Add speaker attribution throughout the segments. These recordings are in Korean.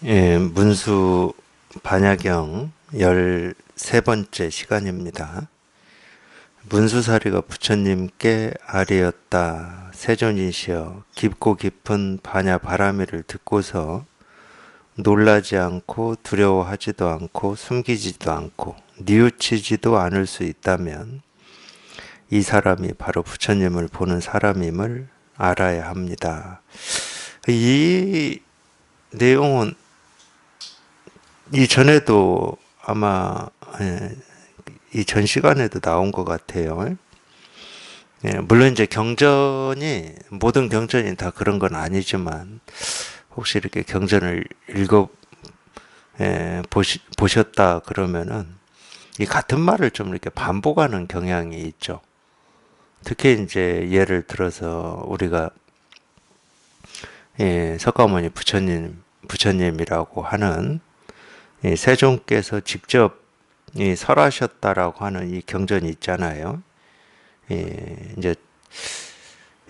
Speaker 1: 예, 문수 반야경 13번째 시간입니다. 문수사리가 부처님께 아뢰었다. 세존이시여, 깊고 깊은 반야 바라미를 듣고서 놀라지 않고 두려워하지도 않고 숨기지도 않고 뉘우치지도 않을 수 있다면 이 사람이 바로 부처님을 보는 사람임을 알아야 합니다. 이 내용은 이전에도 아마 이 전 시간에도 나온 것 같아요. 물론 이제 경전이 모든 경전이 다 그런 건 아니지만 혹시 이렇게 경전을 읽어 보셨다 그러면은 이 같은 말을 좀 이렇게 반복하는 경향이 있죠. 특히 이제 예를 들어서 우리가 석가모니 부처님이라고 하는 세종께서 직접 설하셨다라고 하는 이 경전이 있잖아요. 이제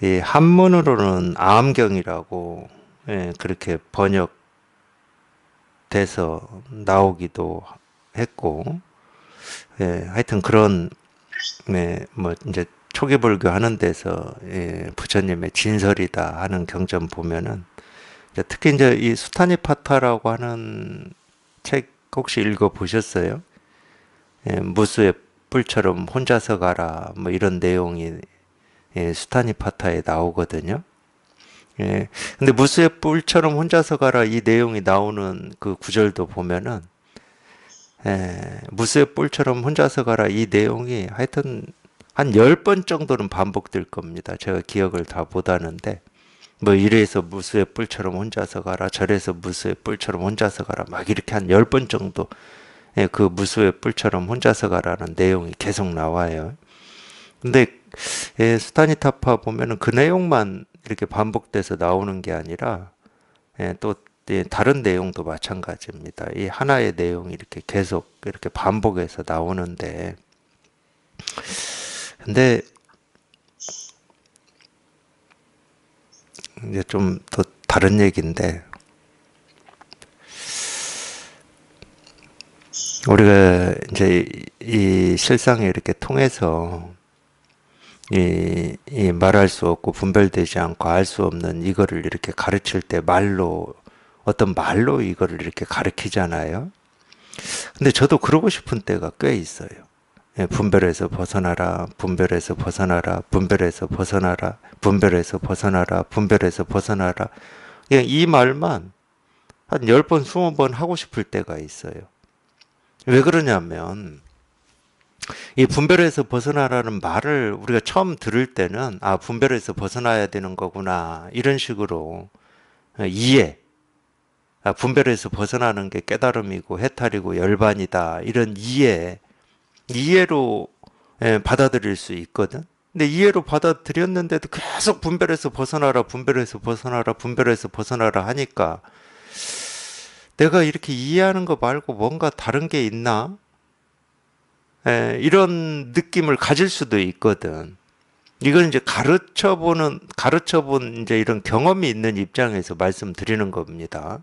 Speaker 1: 이 한문으로는 암경이라고 그렇게 번역돼서 나오기도 했고, 하여튼 그런 뭐 이제 초기불교 하는 데서 부처님의 진설이다 하는 경전 보면은 특히 이제 이 수타니파타라고 하는 책 혹시 읽어 보셨어요? 무수의 뿔처럼 혼자서 가라 뭐 이런 내용이 수타니파타에 나오거든요. 근데 무수의 뿔처럼 혼자서 가라 이 내용이 나오는 그 구절도 보면은 무수의 뿔처럼 혼자서 가라 이 내용이 하여튼 한 10번 정도는 반복될 겁니다. 제가 기억을 다 못하는데 뭐 이래서 무수의 뿔처럼 혼자서 가라 저래서 무수의 뿔처럼 혼자서 가라 막 이렇게 한 10번 정도 그 무수의 뿔처럼 혼자서 가라는 내용이 계속 나와요. 근데 수타니타파 보면은 그 내용만 이렇게 반복돼서 나오는 게 아니라 또 다른 내용도 마찬가지입니다. 이 하나의 내용이 이렇게 계속 이렇게 반복해서 나오는데 근데 이제 좀 더 다른 얘기인데 우리가 이제 이 실상에 이렇게 통해서 이 말할 수 없고 분별되지 않고 알 수 없는 이거를 이렇게 가르칠 때 말로 어떤 말로 이거를 이렇게 가르치잖아요. 근데 저도 그러고 싶은 때가 꽤 있어요. 분별에서 벗어나라, 분별에서 벗어나라, 분별에서 벗어나라, 분별에서 벗어나라, 분별에서 벗어나라. 그냥 이 말만 한 10번, 20번 하고 싶을 때가 있어요. 왜 그러냐면 이 분별에서 벗어나라는 말을 우리가 처음 들을 때는 아, 분별에서 벗어나야 되는 거구나. 이런 식으로 이해. 아, 분별에서 벗어나는 게 깨달음이고 해탈이고 열반이다. 이런 이해로 받아들일 수 있거든. 근데 이해로 받아들였는데도 계속 분별에서 벗어나라, 분별에서 벗어나라, 분별에서 벗어나라 하니까 내가 이렇게 이해하는 거 말고 뭔가 다른 게 있나? 이런 느낌을 가질 수도 있거든. 이건 이제 가르쳐본 이제 이런 경험이 있는 입장에서 말씀드리는 겁니다.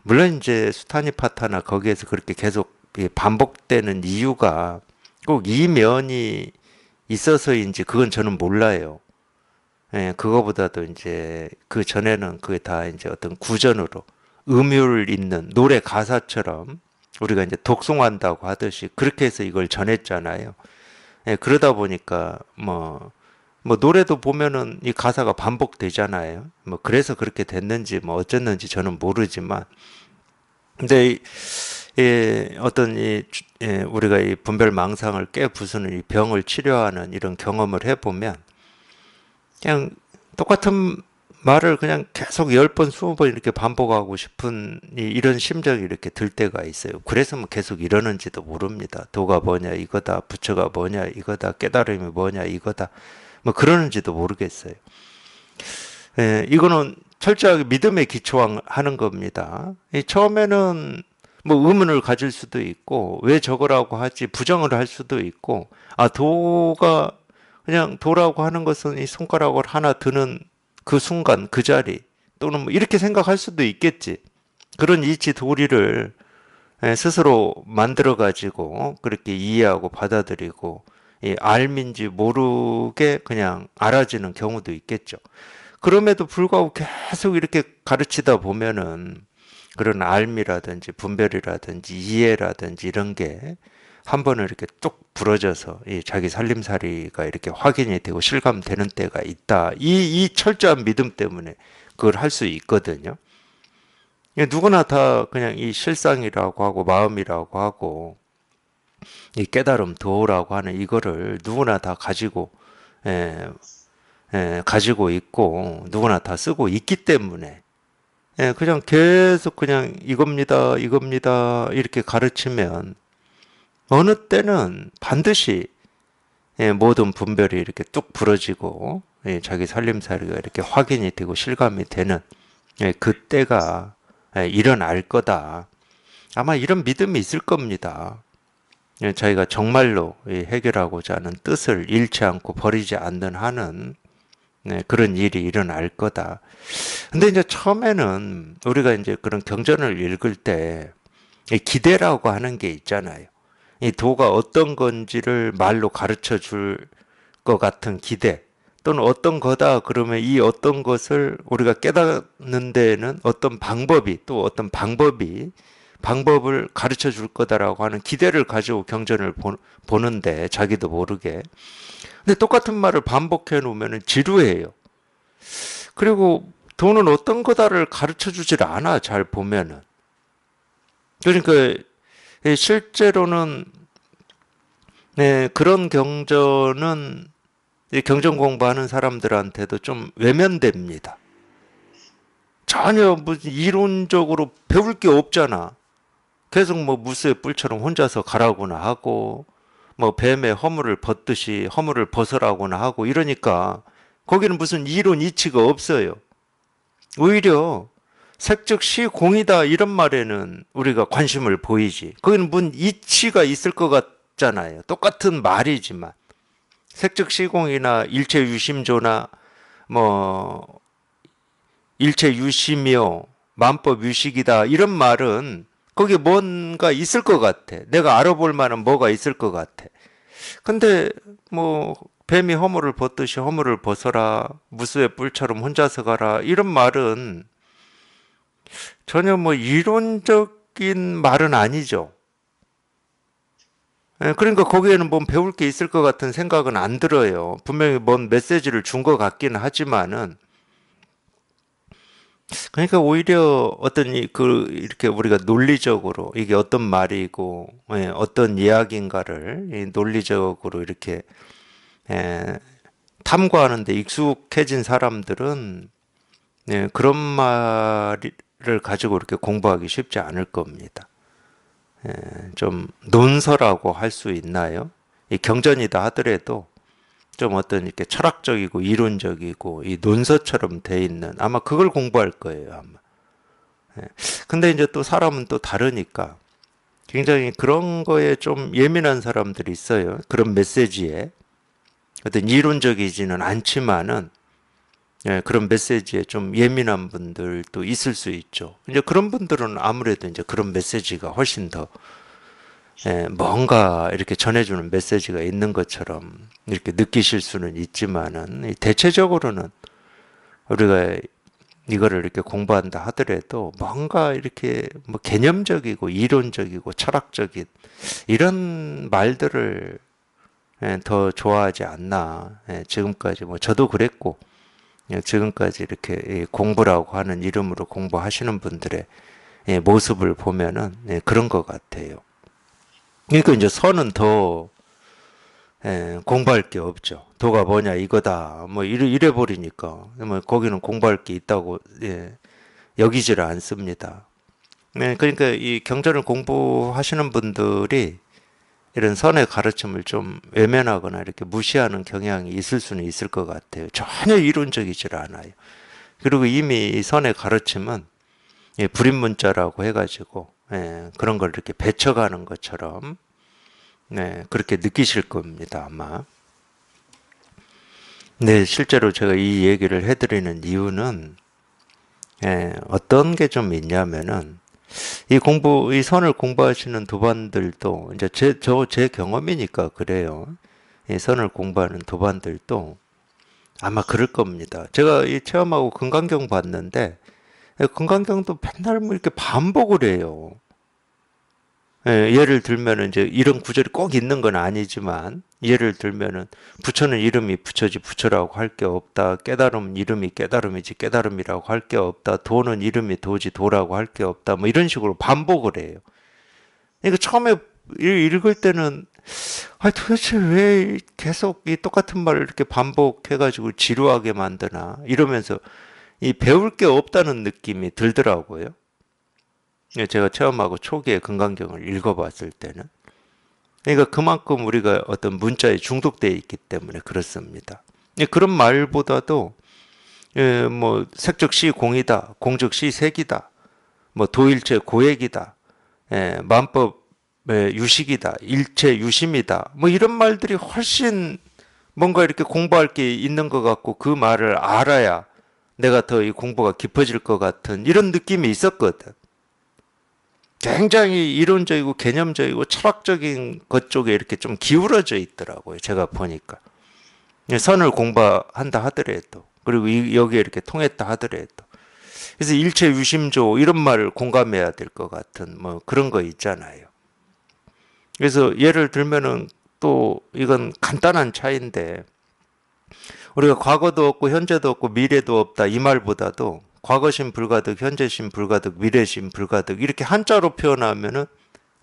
Speaker 1: 물론 이제 수타니파타나 거기에서 그렇게 계속 반복되는 이유가 꼭 이 면이 있어서인지 그건 저는 몰라요. 그거보다도 이제 그 전에는 그게 다 이제 어떤 구전으로 음율 있는 노래 가사처럼 우리가 이제 독송한다고 하듯이 그렇게 해서 이걸 전했잖아요. 그러다 보니까 뭐 노래도 보면은 이 가사가 반복되잖아요. 뭐 그래서 그렇게 됐는지 뭐 어쨌는지 저는 모르지만 근데 어떤 우리가 이 분별 망상을 깨부수는 이 병을 치료하는 이런 경험을 해보면 그냥 똑같은 말을 그냥 계속 10번, 20번 이렇게 반복하고 싶은 이런 심정이 이렇게 들 때가 있어요. 그래서 뭐 계속 이러는지도 모릅니다. 도가 뭐냐, 이거다. 부처가 뭐냐, 이거다. 깨달음이 뭐냐, 이거다. 뭐 그러는지도 모르겠어요. 이거는 철저하게 믿음에 기초하는 겁니다. 처음에는 뭐 의문을 가질 수도 있고, 왜 저거라고 하지? 부정을 할 수도 있고, 아, 도가 그냥 도라고 하는 것은 이 손가락을 하나 드는 그 순간, 그 자리, 또는 뭐 이렇게 생각할 수도 있겠지. 그런 이치 도리를 스스로 만들어 가지고 그렇게 이해하고 받아들이고 알민지 모르게 그냥 알아지는 경우도 있겠죠. 그럼에도 불구하고 계속 이렇게 가르치다 보면은 그런 알미라든지 분별이라든지 이해라든지 이런 게 한 번은 이렇게 뚝 부러져서 이 자기 살림살이가 이렇게 확인이 되고 실감되는 때가 있다. 이 철저한 믿음 때문에 그걸 할 수 있거든요. 누구나 다 그냥 이 실상이라고 하고 마음이라고 하고 이 깨달음 도라고 하는 이거를 누구나 다 가지고 예, 가지고 있고 누구나 다 쓰고 있기 때문에 그냥 계속 그냥 이겁니다, 이겁니다 이렇게 가르치면 어느 때는 반드시 모든 분별이 이렇게 뚝 부러지고 자기 살림살이가 이렇게 확인이 되고 실감이 되는 그때가 일어날 거다. 아마 이런 믿음이 있을 겁니다. 자기가 정말로 해결하고자 하는 뜻을 잃지 않고 버리지 않는 한은 그런 일이 일어날 거다. 근데 이제 처음에는 우리가 이제 그런 경전을 읽을 때 기대라고 하는 게 있잖아요. 이 도가 어떤 건지를 말로 가르쳐 줄 것 같은 기대 또는 어떤 거다 그러면 이 어떤 것을 우리가 깨닫는 데에는 어떤 방법이 또 어떤 방법을 가르쳐 줄 거다라고 하는 기대를 가지고 경전을 보는데 자기도 모르게 근데 똑같은 말을 반복해 놓으면 지루해요. 그리고 도는 어떤 거다를 가르쳐 주질 않아 잘 보면은 그러니까 실제로는 그런 경전은 경전 공부하는 사람들한테도 좀 외면됩니다. 전혀 무슨 이론적으로 배울 게 없잖아. 계속 뭐 무수의 뿔처럼 혼자서 가라고나 하고 뭐 뱀의 허물을 벗듯이 허물을 벗으라고나 하고 이러니까 거기는 무슨 이론 이치가 없어요. 오히려 색즉 시공이다 이런 말에는 우리가 관심을 보이지. 거기는 무슨 이치가 있을 것 같잖아요. 똑같은 말이지만 색즉 시공이나 일체 유심조나 뭐 일체 유심이요 만법 유식이다 이런 말은 거기에 뭔가 있을 것 같아. 내가 알아볼 만한 뭐가 있을 것 같아. 근데 뭐 뱀이 허물을 벗듯이 허물을 벗어라 무수의 뿔처럼 혼자서 가라 이런 말은 전혀 뭐 이론적인 말은 아니죠. 그러니까 거기에는 뭔 배울 게 있을 것 같은 생각은 안 들어요. 분명히 뭔 메시지를 준 것 같긴 하지만은 그러니까 오히려 어떤 이렇게 우리가 논리적으로 이게 어떤 말이고 어떤 이야기인가를 논리적으로 이렇게 예, 탐구하는 데 익숙해진 사람들은 그런 말을 가지고 이렇게 공부하기 쉽지 않을 겁니다. 좀 논서라고 할 수 있나요? 이 경전이다 하더라도 좀 어떤 이렇게 철학적이고 이론적이고 이 논서처럼 돼 있는 아마 그걸 공부할 거예요, 아마. 근데 이제 또 사람은 또 다르니까 굉장히 그런 거에 좀 예민한 사람들이 있어요. 그런 메시지에 어떤 이론적이지는 않지만은 그런 메시지에 좀 예민한 분들도 있을 수 있죠. 이제 그런 분들은 아무래도 이제 그런 메시지가 훨씬 더 뭔가 이렇게 전해주는 메시지가 있는 것처럼 이렇게 느끼실 수는 있지만은 대체적으로는 우리가 이거를 이렇게 공부한다 하더라도 뭔가 이렇게 뭐 개념적이고 이론적이고 철학적인 이런 말들을 더 좋아하지 않나. 지금까지 뭐 저도 그랬고 지금까지 이렇게 공부라고 하는 이름으로 공부하시는 분들의 모습을 보면은 그런 것 같아요. 그러니까 이제 선은 더 공부할 게 없죠. 도가 뭐냐 이거다. 뭐 이래 버리니까 뭐 거기는 공부할 게 있다고 여기지를 않습니다. 그러니까 이 경전을 공부하시는 분들이 이런 선의 가르침을 좀 외면하거나 이렇게 무시하는 경향이 있을 수는 있을 것 같아요. 전혀 이론적이질 않아요. 그리고 이미 이 선의 가르침은 불인문자라고 해가지고 그런 걸 이렇게 배쳐가는 것처럼 그렇게 느끼실 겁니다, 아마. 네, 실제로 제가 이 얘기를 해드리는 이유는 어떤 게 좀 있냐면은 이 선을 공부하시는 도반들도 이제 제 경험이니까 그래요. 이 선을 공부하는 도반들도 아마 그럴 겁니다. 제가 이 체험하고 금강경 봤는데 금강경도 맨날 뭐 이렇게 반복을 해요. 예를 들면은 이제 이런 구절이 꼭 있는 건 아니지만 예를 들면은 부처는 이름이 부처지 부처라고 할 게 없다. 깨달음 이름이 깨달음이지 깨달음이라고 할 게 없다. 도는 이름이 도지 도라고 할 게 없다. 뭐 이런 식으로 반복을 해요. 그러니까 처음에 읽을 때는 아 도대체 왜 계속 이 똑같은 말을 이렇게 반복해가지고 지루하게 만드나 이러면서 이 배울 게 없다는 느낌이 들더라고요. 제가 체험하고 초기에 금강경을 읽어봤을 때는. 그러니까 그만큼 우리가 어떤 문자에 중독되어 있기 때문에 그렇습니다. 그런 말보다도 뭐 색적시 공이다, 공적시 색이다, 뭐 도일체 고액이다, 만법의 유식이다, 일체 유심이다, 뭐 이런 말들이 훨씬 뭔가 이렇게 공부할 게 있는 것 같고 그 말을 알아야 내가 더 이 공부가 깊어질 것 같은 이런 느낌이 있었거든. 굉장히 이론적이고 개념적이고 철학적인 것 쪽에 이렇게 좀 기울어져 있더라고요. 제가 보니까. 선을 공부한다 하더라도 그리고 여기에 이렇게 통했다 하더라도 그래서 일체 유심조 이런 말을 공감해야 될 것 같은 뭐 그런 거 있잖아요. 그래서 예를 들면은 또 이건 간단한 차이인데 우리가 과거도 없고 현재도 없고 미래도 없다 이 말보다도 과거심 불가득, 현재심 불가득, 미래심 불가득 이렇게 한자로 표현하면은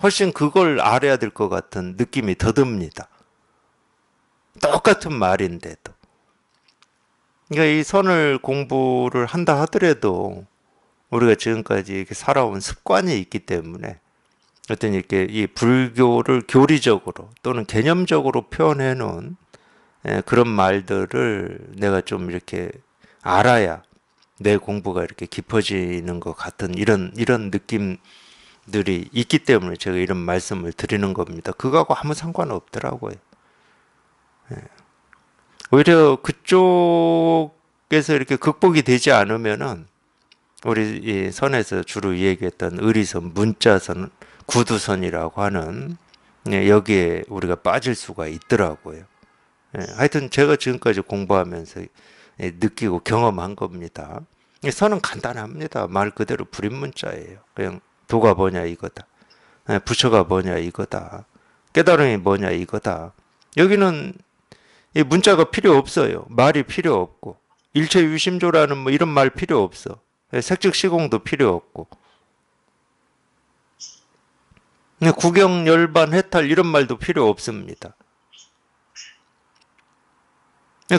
Speaker 1: 훨씬 그걸 알아야 될 것 같은 느낌이 더 듭니다. 똑같은 말인데도. 그러니까 이 선을 공부를 한다 하더라도 우리가 지금까지 이렇게 살아온 습관이 있기 때문에 어떤 이렇게 이 불교를 교리적으로 또는 개념적으로 표현해 놓은 그런 말들을 내가 좀 이렇게 알아야 내 공부가 이렇게 깊어지는 것 같은 이런 느낌들이 있기 때문에 제가 이런 말씀을 드리는 겁니다. 그거하고 아무 상관없더라고요. 오히려 그쪽에서 이렇게 극복이 되지 않으면은 우리 이 선에서 주로 얘기했던 의리선, 문자선, 구두선이라고 하는 여기에 우리가 빠질 수가 있더라고요. 하여튼 제가 지금까지 공부하면서 느끼고 경험한 겁니다. 선은 간단합니다. 말 그대로 불입문자예요. 그냥 도가 뭐냐 이거다. 부처가 뭐냐 이거다. 깨달음이 뭐냐 이거다. 여기는 이 문자가 필요 없어요. 말이 필요 없고 일체유심조라는 뭐 이런 말 필요 없어. 색즉시공도 필요 없고 구경, 열반, 해탈 이런 말도 필요 없습니다.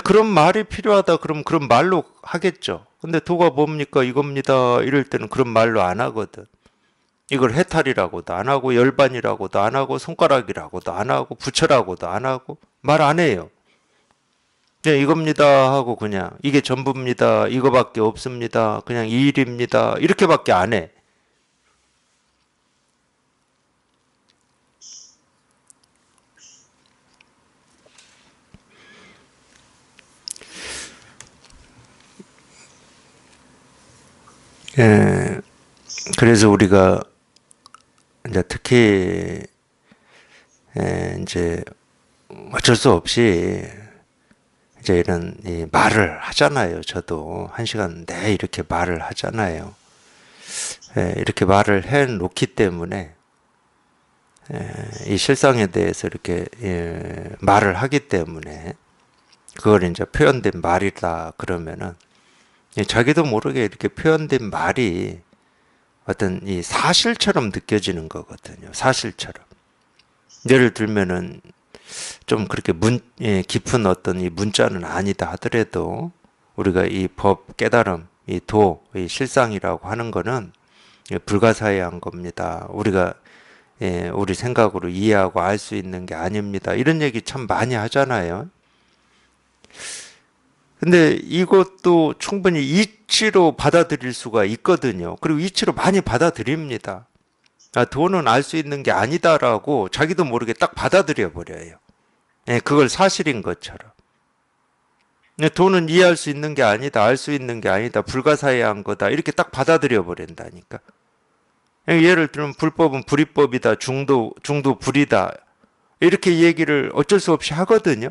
Speaker 1: 그런 말이 필요하다 그러면 그런 말로 하겠죠. 근데 도가 뭡니까 이겁니다 이럴 때는 그런 말로 안 하거든. 이걸 해탈이라고도 안 하고 열반이라고도 안 하고 손가락이라고도 안 하고 부처라고도 안 하고 말 안 해요. 네, 이겁니다 하고 그냥 이게 전부입니다. 이거밖에 없습니다. 그냥 이 일입니다. 이렇게밖에 안 해. 예, 그래서 우리가 이제 특히 이제 어쩔 수 없이 이제 이런 이 말을 하잖아요. 저도 한 시간 내 이렇게 말을 하잖아요. 이렇게 말을 해 놓기 때문에 이 실상에 대해서 이렇게 말을 하기 때문에 그걸 이제 표현된 말이다 그러면은 자기도 모르게 이렇게 표현된 말이 어떤 이 사실처럼 느껴지는 거거든요. 사실처럼. 예를 들면은 좀 그렇게 깊은 어떤 이 문자는 아니다 하더라도 우리가 이 법, 깨달음, 이 도, 이 실상이라고 하는 거는 불가사의한 겁니다. 우리가 우리 생각으로 이해하고 알 수 있는 게 아닙니다. 이런 얘기 참 많이 하잖아요. 근데 이것도 충분히 이치로 받아들일 수가 있거든요. 그리고 이치로 많이 받아들입니다. 아, 도는 알 수 있는 게 아니다라고 자기도 모르게 딱 받아들여 버려요. 그걸 사실인 것처럼. 도는 이해할 수 있는 게 아니다, 알 수 있는 게 아니다, 불가사의한 거다 이렇게 딱 받아들여 버린다니까. 예를 들면 불법은 불이법이다, 중도 불이다 이렇게 얘기를 어쩔 수 없이 하거든요.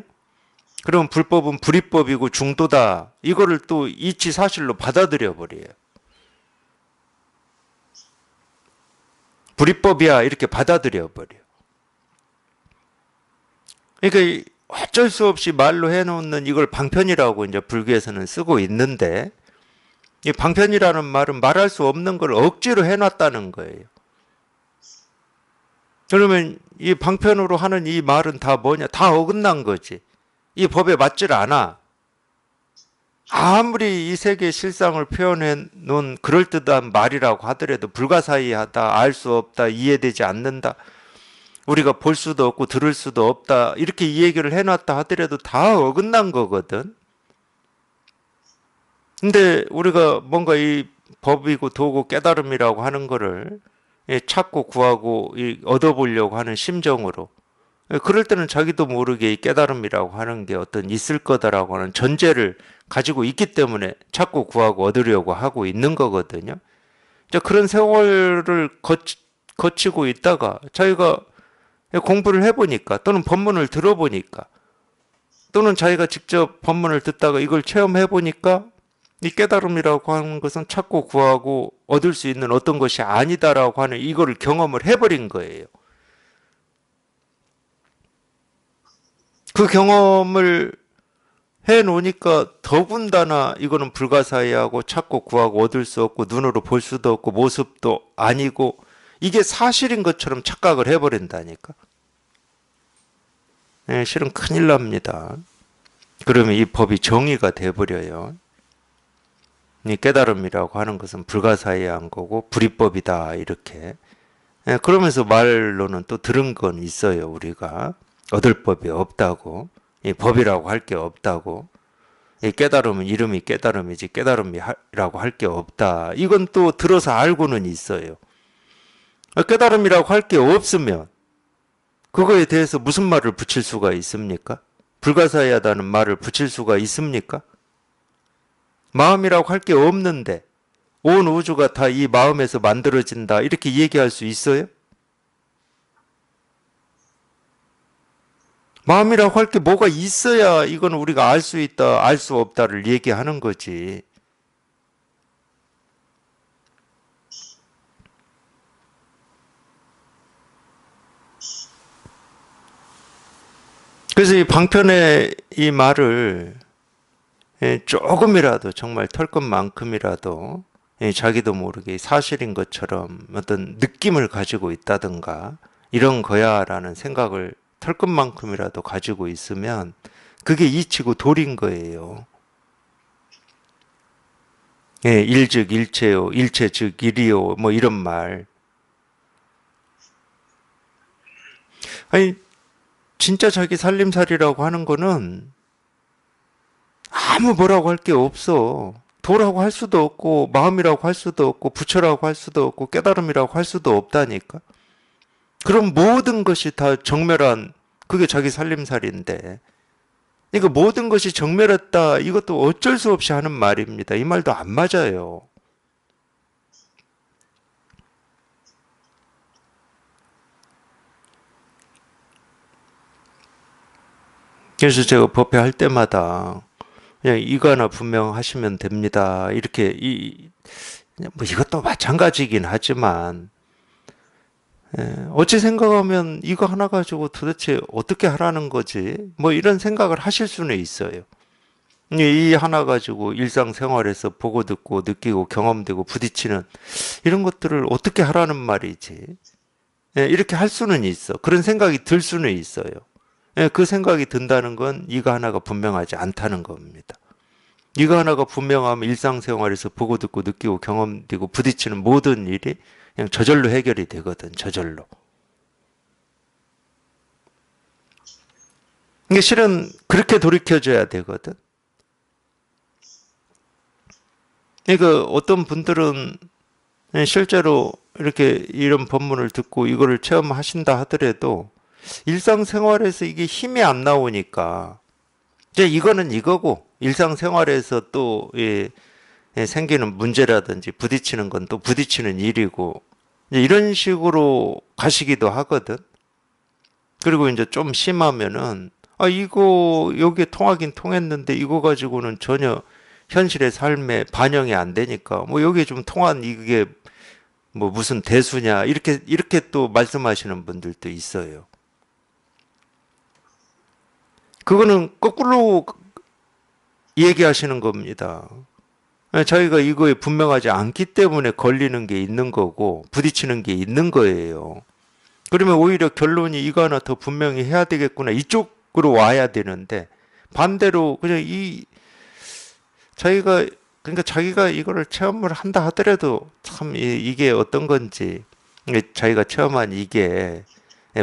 Speaker 1: 그럼 불법은 불이법이고 중도다 이거를 또 이치 사실로 받아들여 버려요. 불이법이야 이렇게 받아들여 버려. 그러니까 어쩔 수 없이 말로 해놓는 이걸 방편이라고 이제 불교에서는 쓰고 있는데 이 방편이라는 말은 말할 수 없는 걸 억지로 해놨다는 거예요. 그러면 이 방편으로 하는 이 말은 다 뭐냐? 다 어긋난 거지. 이 법에 맞질 않아. 아무리 이 세계의 실상을 표현해 놓은 그럴듯한 말이라고 하더라도 불가사의하다, 알 수 없다, 이해되지 않는다, 우리가 볼 수도 없고 들을 수도 없다 이렇게 이 얘기를 해놨다 하더라도 다 어긋난 거거든. 근데 우리가 뭔가 이 법이고 도고 깨달음이라고 하는 거를 찾고 구하고 얻어보려고 하는 심정으로 그럴 때는 자기도 모르게 이 깨달음이라고 하는 게 어떤 있을 거다라고 하는 전제를 가지고 있기 때문에 찾고 구하고 얻으려고 하고 있는 거거든요. 이제 그런 세월을 거치고 있다가 자기가 공부를 해보니까 또는 법문을 들어보니까 또는 자기가 직접 법문을 듣다가 이걸 체험해보니까 이 깨달음이라고 하는 것은 찾고 구하고 얻을 수 있는 어떤 것이 아니다라고 하는 이거를 경험을 해버린 거예요. 그 경험을 해놓으니까 더군다나 이거는 불가사의하고 찾고 구하고 얻을 수 없고 눈으로 볼 수도 없고 모습도 아니고 이게 사실인 것처럼 착각을 해버린다니까. 네, 실은 큰일 납니다. 그러면 이 법이 정의가 돼버려요. 이 깨달음이라고 하는 것은 불가사의한 거고 불이법이다 이렇게. 네, 그러면서 말로는 또 들은 건 있어요. 우리가 얻을 법이 없다고, 이 법이라고 할 게 없다고, 이 깨달음은 이름이 깨달음이지 깨달음이라고 할 게 없다. 이건 또 들어서 알고는 있어요. 깨달음이라고 할 게 없으면 그거에 대해서 무슨 말을 붙일 수가 있습니까? 불가사의하다는 말을 붙일 수가 있습니까? 마음이라고 할 게 없는데 온 우주가 다 이 마음에서 만들어진다 이렇게 얘기할 수 있어요? 마음이라고 할 게 뭐가 있어야 이건 우리가 알 수 있다, 알 수 없다를 얘기하는 거지. 그래서 이 방편의 이 말을 조금이라도 정말 털것만큼이라도 자기도 모르게 사실인 것처럼 어떤 느낌을 가지고 있다든가 이런 거야라는 생각을 털것만큼이라도 가지고 있으면 그게 이치고 도리인 거예요. 일즉 일체요, 일체 즉 일이요, 뭐 이런 말. 아니 진짜 자기 살림살이라고 하는 거는 아무 뭐라고 할 게 없어. 도라고 할 수도 없고 마음이라고 할 수도 없고 부처라고 할 수도 없고 깨달음이라고 할 수도 없다니까. 그럼 모든 것이 다 정멸한 그게 자기 살림살이인데 그러니까 모든 것이 정멸했다 이것도 어쩔 수 없이 하는 말입니다. 이 말도 안 맞아요. 그래서 제가 법회 할 때마다 그냥 이거 하나 분명하시면 됩니다. 이렇게 뭐 이것도 마찬가지긴 하지만 어찌 생각하면 이거 하나 가지고 도대체 어떻게 하라는 거지? 뭐 이런 생각을 하실 수는 있어요. 이 하나 가지고 일상생활에서 보고 듣고 느끼고 경험되고 부딪히는 이런 것들을 어떻게 하라는 말이지? 이렇게 할 수는 있어. 그런 생각이 들 수는 있어요. 그 생각이 든다는 건 이거 하나가 분명하지 않다는 겁니다. 이거 하나가 분명하면 일상생활에서 보고 듣고 느끼고 경험되고 부딪히는 모든 일이 그냥 저절로 해결이 되거든. 저절로. 이게 실은 그렇게 돌이켜줘야 되거든. 그러니까 어떤 분들은 실제로 이렇게 이런 법문을 듣고 이거를 체험하신다 하더라도 일상생활에서 이게 힘이 안 나오니까 이제 이거는 이거고 일상생활에서 또 생기는 문제라든지 부딪히는 건 또 부딪히는 일이고 이제 이런 식으로 가시기도 하거든. 그리고 이제 좀 심하면은 아 이거 여기에 통하긴 통했는데 이거 가지고는 전혀 현실의 삶에 반영이 안 되니까 뭐 여기에 좀 통한 이게 뭐 무슨 대수냐 이렇게 또 말씀하시는 분들도 있어요. 그거는 거꾸로 얘기하시는 겁니다. 자기가 이거에 분명하지 않기 때문에 걸리는 게 있는 거고 부딪히는 게 있는 거예요. 그러면 오히려 결론이 이거 하나 더 분명히 해야 되겠구나 이쪽으로 와야 되는데 반대로 그냥 이 자기가 그러니까 자기가 이거를 체험을 한다 하더라도 참 이게 어떤 건지 자기가 체험한 이게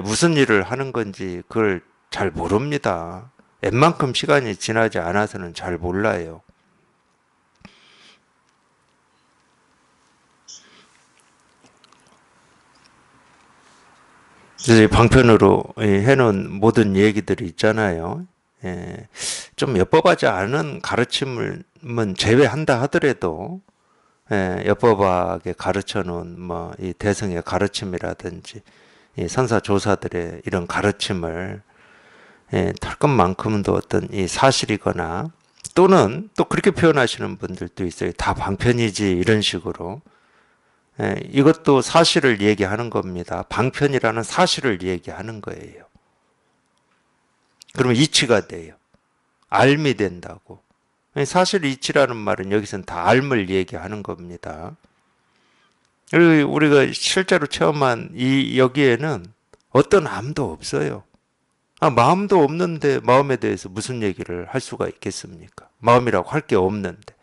Speaker 1: 무슨 일을 하는 건지 그걸 잘 모릅니다. 웬만큼 시간이 지나지 않아서는 잘 몰라요. 그래서 방편으로 해놓은 모든 얘기들이 있잖아요. 예, 좀 엿법하지 않은 가르침을 제외한다 하더라도 엿법하게 가르쳐 놓은 뭐 이 대승의 가르침이라든지 이 선사조사들의 이런 가르침을 털 것만큼도 어떤 이 사실이거나 또는 또 그렇게 표현하시는 분들도 있어요. 다 방편이지 이런 식으로. 이것도 사실을 얘기하는 겁니다. 방편이라는 사실을 얘기하는 거예요. 그러면 이치가 돼요. 알미 된다고. 사실 이치라는 말은 여기서는 다 알을 얘기하는 겁니다. 그리고 우리가 실제로 체험한 이 여기에는 어떤 암도 없어요. 아, 마음도 없는데 마음에 대해서 무슨 얘기를 할 수가 있겠습니까? 마음이라고 할 게 없는데.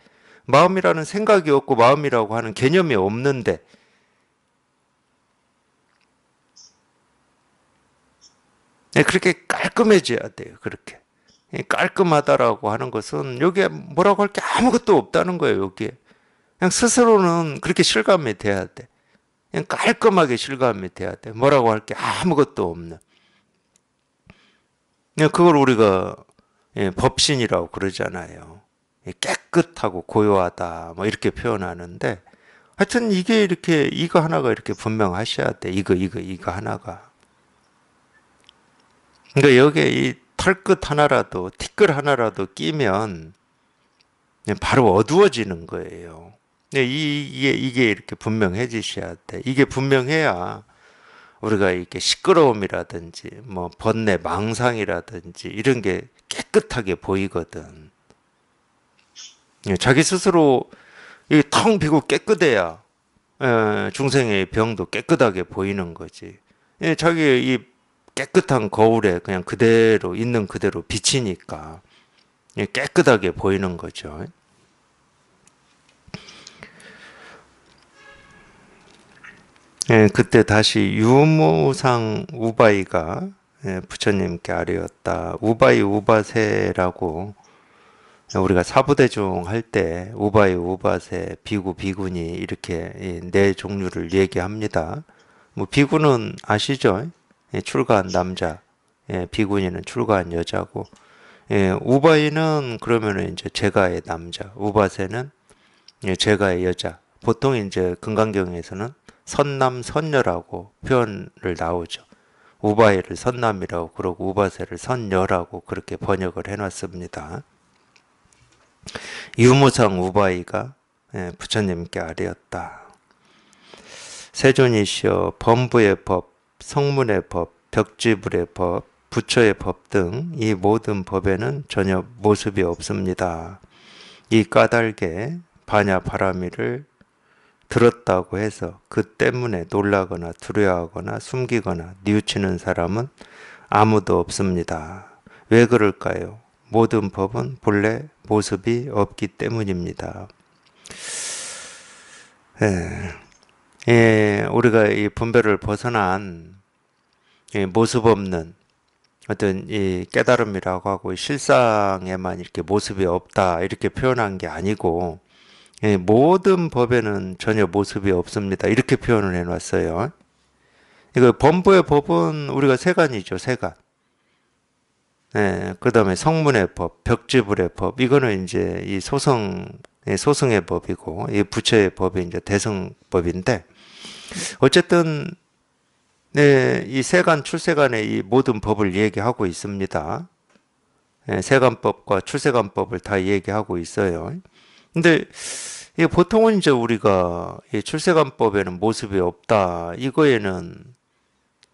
Speaker 1: 마음이라는 생각이 없고 마음이라고 하는 개념이 없는데 그렇게 깔끔해져야 돼요. 그렇게. 깔끔하다라고 하는 것은 여기에 뭐라고 할 게 아무것도 없다는 거예요. 여기에. 그냥 스스로는 그렇게 실감이 돼야 돼. 그냥 깔끔하게 실감이 돼야 돼. 뭐라고 할 게 아무것도 없는. 그걸 우리가 법신이라고 그러잖아요. 깨끗하고 고요하다 뭐 이렇게 표현하는데 하여튼 이게 이렇게 이거 하나가 이렇게 분명하셔야 돼. 이거 하나가. 그러니까 여기에 이 털끝 하나라도 티끌 하나라도 끼면 바로 어두워지는 거예요. 이게 이렇게 분명해지셔야 돼. 이게 분명해야 우리가 이렇게 시끄러움이라든지 뭐 번뇌, 망상이라든지 이런 게 깨끗하게 보이거든. 자기 스스로 텅 비고 깨끗해야 중생의 병도 깨끗하게 보이는 거지. 자기 이 깨끗한 거울에 그냥 그대로 있는 그대로 비치니까 깨끗하게 보이는 거죠. 그때 다시 유무상 우바이가 부처님께 아뢰었다. 우바이 우바세라고 우리가 사부대중 할 때 우바이 우바세 비구 비구니 이렇게 네 종류를 얘기합니다. 뭐 비구는 아시죠? 출가한 남자, 비구니는 출가한 여자고, 우바이는 그러면은 이제 제가의 남자, 우바세는 제가의 여자. 보통 이제 금강경에서는 선남 선녀라고 표현을 나오죠. 우바이를 선남이라고 그러고 우바세를 선녀라고 그렇게 번역을 해놨습니다. 유무상 우바이가 부처님께 아뢰었다. 세존이시여 범부의 법, 성문의 법, 벽지불의 법, 부처의 법 등 이 모든 법에는 전혀 모습이 없습니다. 이 까닭에 반야 바라미를 들었다고 해서 그 때문에 놀라거나 두려워하거나 숨기거나 뉘우치는 사람은 아무도 없습니다. 왜 그럴까요? 모든 법은 본래 모습이 없기 때문입니다. 우리가 이 분별을 벗어난 모습 없는 어떤 이 깨달음이라고 하고 실상에만 이렇게 모습이 없다 이렇게 표현한 게 아니고 모든 법에는 전혀 모습이 없습니다. 이렇게 표현을 해놨어요. 이거 범부의 법은 우리가 세간이죠, 세간. 그 다음에 성문의 법, 벽지불의 법, 이거는 이제 이 소승의 법이고, 이 부처의 법이 이제 대승법인데, 어쨌든 네, 이 세간 출세간의 이 모든 법을 얘기하고 있습니다. 예, 세간법과 출세간법을 다 얘기하고 있어요. 근데 이 보통은 이제 우리가 이 출세간법에는 모습이 없다. 이거에는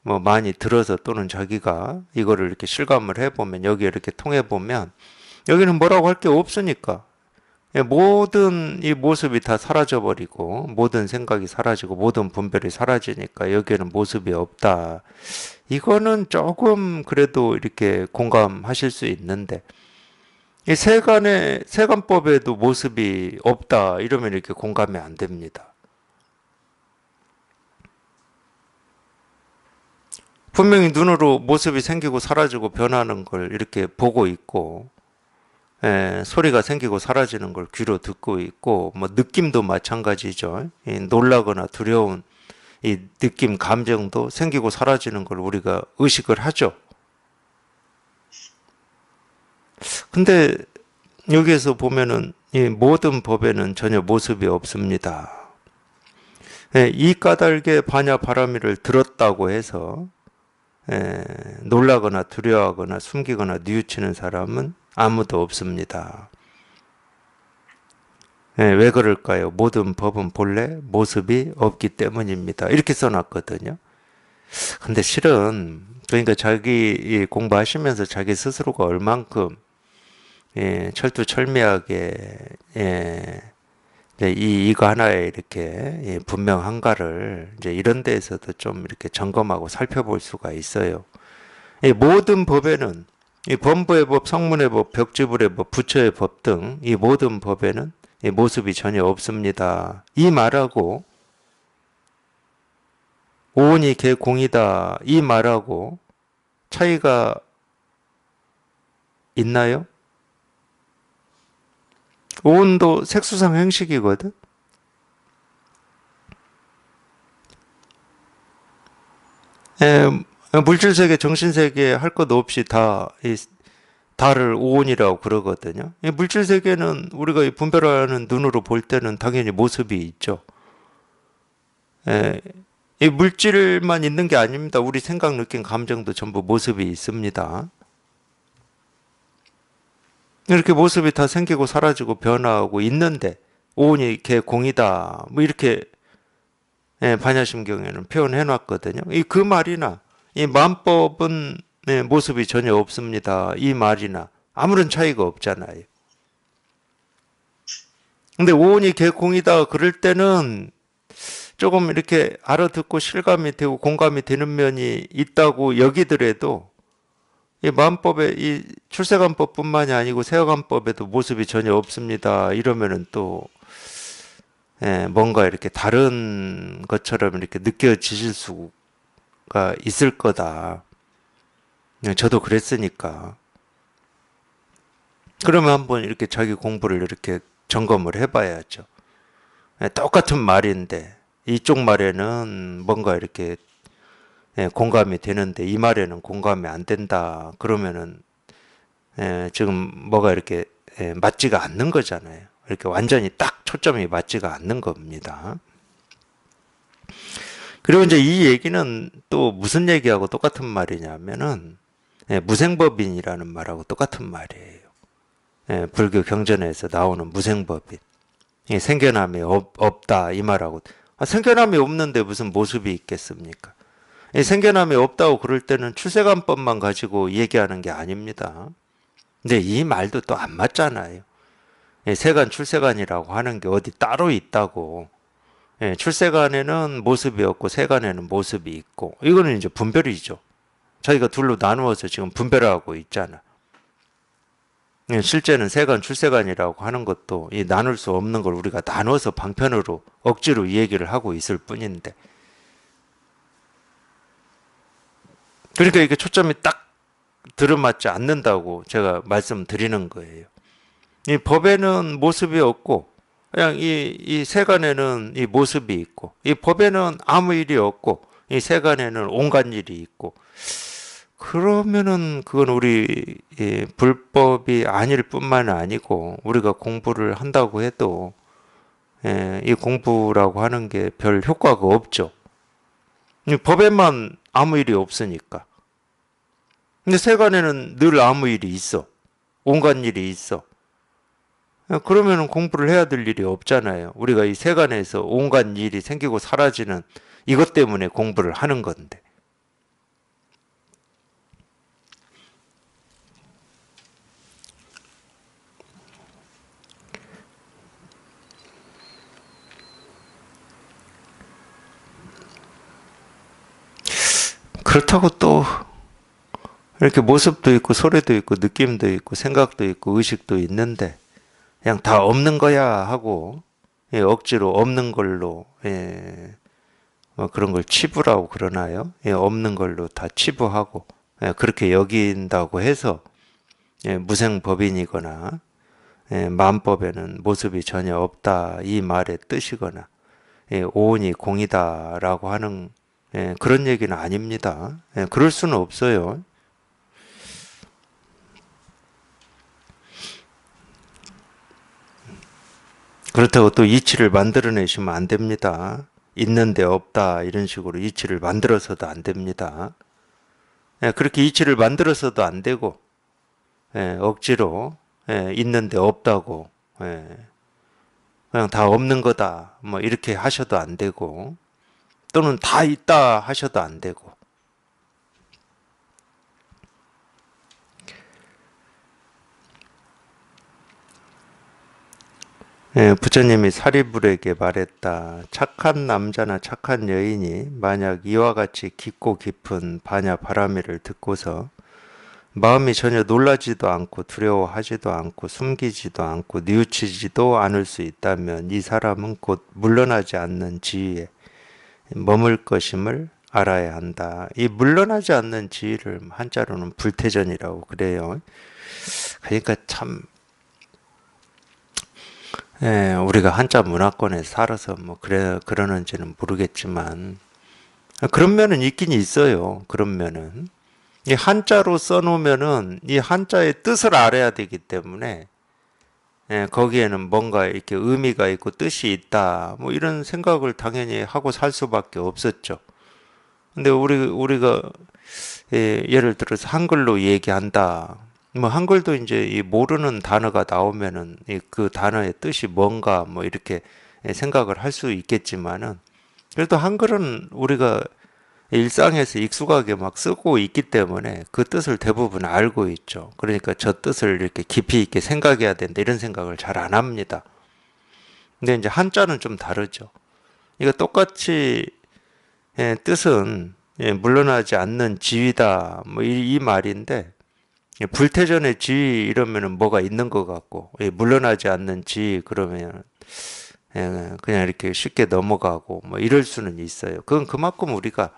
Speaker 1: 뭐 많이 들어서 또는 자기가 이거를 이렇게 실감을 해보면 여기에 이렇게 통해보면 여기는 뭐라고 할 게 없으니까 예, 모든 이 모습이 다 사라져버리고 모든 생각이 사라지고 모든 분별이 사라지니까 여기에는 모습이 없다. 이거는 조금 그래도 이렇게 공감하실 수 있는데 이 세간법에도 모습이 없다 이러면 이렇게 공감이 안 됩니다. 분명히 눈으로 모습이 생기고 사라지고 변하는 걸 이렇게 보고 있고 소리가 생기고 사라지는 걸 귀로 듣고 있고 뭐 느낌도 마찬가지죠. 이 놀라거나 두려운 이 느낌, 감정도 생기고 사라지는 걸 우리가 의식을 하죠. 근데 여기에서 보면은 이 모든 법에는 전혀 모습이 없습니다. 이 까닭에 반야 바라미를 들었다고 해서 놀라거나 두려워하거나 숨기거나 뉘우치는 사람은 아무도 없습니다. 왜 그럴까요? 모든 법은 본래 모습이 없기 때문입니다. 이렇게 써놨거든요. 근데 실은 그러니까 자기 공부하시면서 자기 스스로가 얼만큼 철두철미하게 이거 하나에 이렇게 분명한가를 이제 이런 데에서도 좀 이렇게 점검하고 살펴볼 수가 있어요. 이 모든 법에는 이 범부의 법, 성문의 법, 벽지불의 법, 부처의 법 등 이 모든 법에는 이 모습이 전혀 없습니다. 이 말하고 오온이 개공이다 이 말하고 차이가 있나요? 오온도 색수상 행식이거든. 물질세계, 정신세계 할 것 없이 다 다를 오온이라고 그러거든요. 이 물질세계는 우리가 이 분별하는 눈으로 볼 때는 당연히 모습이 있죠. 이 물질만 있는 게 아닙니다. 우리 생각, 느낌, 감정도 전부 모습이 있습니다. 이렇게 모습이 다 생기고 사라지고 변화하고 있는데 오온이 개공이다 뭐 이렇게 반야심경에는 표현해 놨거든요. 이 그 말이나 이 만법은 모습이 전혀 없습니다. 이 말이나 아무런 차이가 없잖아요. 근데 오온이 개공이다 그럴 때는 조금 이렇게 알아듣고 실감이 되고 공감이 되는 면이 있다고 여기더라도 이 만법에 이 출세관법뿐만이 아니고 세어관법에도 모습이 전혀 없습니다. 이러면은 또 뭔가 이렇게 다른 것처럼 이렇게 느껴지실 수가 있을 거다. 저도 그랬으니까. 그러면 한번 이렇게 자기 공부를 이렇게 점검을 해봐야죠. 똑같은 말인데 이쪽 말에는 뭔가 이렇게 공감이 되는데 이 말에는 공감이 안 된다. 그러면은 지금 뭐가 이렇게 맞지가 않는 거잖아요. 이렇게 완전히 딱 초점이 맞지가 않는 겁니다. 그리고 이제 이 얘기는 또 무슨 얘기하고 똑같은 말이냐면은 무생법인이라는 말하고 똑같은 말이에요. 불교 경전에서 나오는 무생법인. 생겨남이 없다 이 말하고 생겨남이 없는데 무슨 모습이 있겠습니까? 생겨남이 없다고 그럴 때는 출세관법만 가지고 얘기하는 게 아닙니다. 근데 이 말도 또 안 맞잖아요. 세간 출세간이라고 하는 게 어디 따로 있다고. 출세간에는 모습이 없고 세간에는 모습이 있고 이거는 이제 분별이죠. 저희가 둘로 나누어서 지금 분별하고 있잖아. 실제는 세간 출세간이라고 하는 것도 이 나눌 수 없는 걸 우리가 나눠서 방편으로 억지로 이 얘기를 하고 있을 뿐인데 그러니까 이게 초점이 딱 들어맞지 않는다고 제가 말씀드리는 거예요. 이 법에는 모습이 없고 그냥 이 세간에는 이 모습이 있고 이 법에는 아무 일이 없고 이 세간에는 온갖 일이 있고 그러면은 그건 우리 불법이 아닐 뿐만 아니고 우리가 공부를 한다고 해도 이 공부라고 하는 게 별 효과가 없죠. 이 법에만 아무 일이 없으니까. 근데 세간에는 늘 아무 일이 있어. 온갖 일이 있어. 그러면 공부를 해야 될 일이 없잖아요. 우리가 이 세간에서 온갖 일이 생기고 사라지는 이것 때문에 공부를 하는 건데. 그렇다고 또 이렇게 모습도 있고 소리도 있고 느낌도 있고 생각도 있고 의식도 있는데 그냥 다 없는 거야 하고 예, 억지로 없는 걸로 예, 뭐 그런 걸 치부라고 그러나요? 예, 없는 걸로 다 치부하고 예, 그렇게 여긴다고 해서 예, 무생법인이거나 예, 만법에는 모습이 전혀 없다 이 말의 뜻이거나 예, 오온이 공이다라고 하는 예, 그런 얘기는 아닙니다. 예, 그럴 수는 없어요. 그렇다고 또 이치를 만들어내시면 안 됩니다. 있는데 없다 이런 식으로 이치를 만들어서도 안 됩니다. 예, 그렇게 이치를 만들어서도 안 되고 예, 억지로 예, 있는데 없다고 예, 그냥 다 없는 거다 뭐 이렇게 하셔도 안 되고 또는 다 있다 하셔도 안 되고 예, 부처님이 사리불에게 말했다. 착한 남자나 착한 여인이 만약 이와 같이 깊고 깊은 반야 바라미를 듣고서 마음이 전혀 놀라지도 않고 두려워하지도 않고 숨기지도 않고 뉘우치지도 않을 수 있다면 이 사람은 곧 물러나지 않는 지위에 머물 것임을 알아야 한다. 이 물러나지 않는 지위를 한자로는 불태전이라고 그래요. 그러니까 참 예, 우리가 한자 문화권에 살아서 뭐 그러는지는 모르겠지만 그런 면은 있긴 있어요. 그런 면은 이 한자로 써놓으면은 이 한자의 뜻을 알아야 되기 때문에 예, 거기에는 뭔가 이렇게 의미가 있고 뜻이 있다 뭐 이런 생각을 당연히 하고 살 수밖에 없었죠. 근데 우리가 예를 들어서 한글로 얘기한다. 뭐 한글도 이제 이 모르는 단어가 나오면은 그 단어의 뜻이 뭔가 뭐 이렇게 생각을 할 수 있겠지만은 그래도 한글은 우리가 일상에서 익숙하게 막 쓰고 있기 때문에 그 뜻을 대부분 알고 있죠. 그러니까 저 뜻을 이렇게 깊이 있게 생각해야 된다 이런 생각을 잘 안 합니다. 근데 이제 한자는 좀 다르죠. 이거 똑같이 뜻은 물러나지 않는 지위다 뭐 이 말인데 불태전의 지위 이러면은 뭐가 있는 것 같고 물러나지 않는 지위 그러면 그냥 이렇게 쉽게 넘어가고 뭐 이럴 수는 있어요. 그건 그만큼 우리가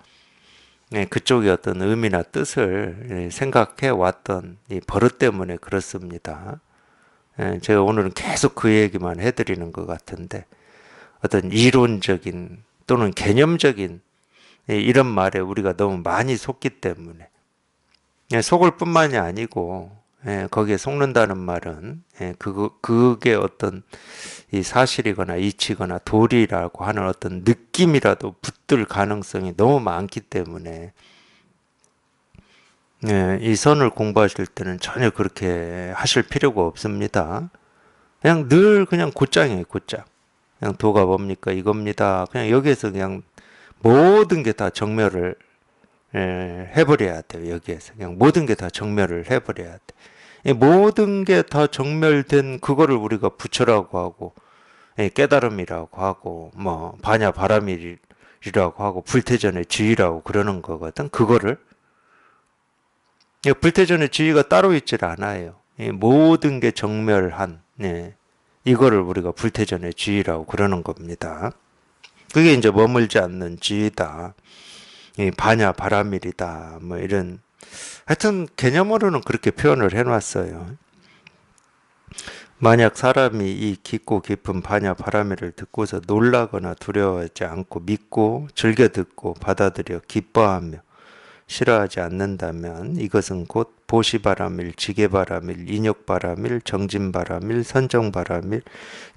Speaker 1: 그쪽의 어떤 의미나 뜻을 생각해 왔던 이 버릇 때문에 그렇습니다. 제가 오늘은 계속 그 얘기만 해드리는 것 같은데 어떤 이론적인 또는 개념적인 이런 말에 우리가 너무 많이 속기 때문에 속을 뿐만이 아니고 거기에 속는다는 말은 그게 어떤 이 사실이거나 이치거나 도리라고 하는 어떤 느낌이라도 붙들 가능성이 너무 많기 때문에 이 선을 공부하실 때는 전혀 그렇게 하실 필요가 없습니다. 그냥 늘 그냥 곧장이에요, 곧장. 그냥 도가 뭡니까? 이겁니다. 그냥 여기에서 그냥 모든 게 다 정멸을 해버려야 돼요. 여기에서 그냥 모든 게 다 정멸을 해버려야 돼. 이 모든 게 다 정멸된 그거를 우리가 부처라고 하고 깨달음이라고 하고 뭐 반야 바람이라고 하고 불태전의 지위라고 그러는 거거든. 그거를 불태전의 지위가 따로 있질 않아요. 이 모든 게 정멸한 이거를 우리가 불태전의 지위라고 그러는 겁니다. 그게 이제 머물지 않는 지위다. 이 반야 바라밀이다. 뭐 이런 하여튼 개념으로는 그렇게 표현을 해놨어요. 만약 사람이 이 깊고 깊은 반야 바라밀을 듣고서 놀라거나 두려워하지 않고 믿고 즐겨 듣고 받아들여 기뻐하며 싫어하지 않는다면 이것은 곧 보시바라밀, 지게바라밀, 인욕바라밀, 정진바라밀, 선정바라밀,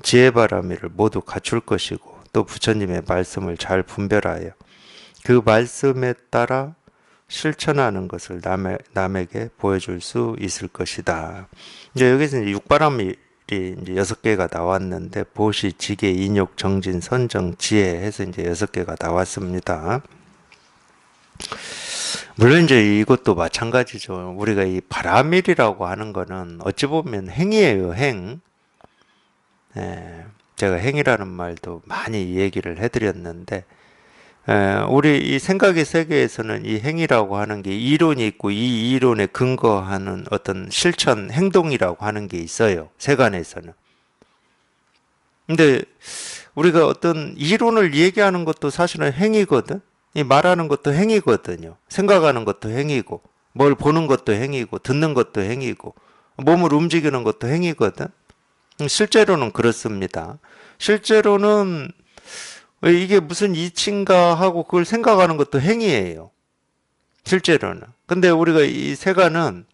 Speaker 1: 지혜바라밀을 모두 갖출 것이고 또 부처님의 말씀을 잘 분별하여 그 말씀에 따라 실천하는 것을 남에게 보여줄 수 있을 것이다. 이제 여기서 이제 육바람이 이제 6개가 나왔는데 보시, 지계, 인욕, 정진, 선정, 지혜 해서 이제 6개가 나왔습니다. 물론 이제 이것도 마찬가지죠. 우리가 이 바라밀이라고 하는 거는 어찌 보면 행이에요, 행. 예, 제가 행이라는 말도 많이 얘기를 해드렸는데, 우리 이 생각의 세계에서는 이 행위라고 하는 게 이론이 있고 이 이론에 근거하는 어떤 실천, 행동이라고 하는 게 있어요. 세간에서는. 근데 우리가 어떤 이론을 얘기하는 것도 사실은 행위거든. 이 말하는 것도 행위거든요. 생각하는 것도 행위고, 뭘 보는 것도 행위고, 듣는 것도 행위고, 몸을 움직이는 것도 행위거든. 실제로는 그렇습니다. 실제로는 이게 무슨 이치인가 하고 그걸 생각하는 것도 행위예요. 실제로는. 근데 우리가 이 세간은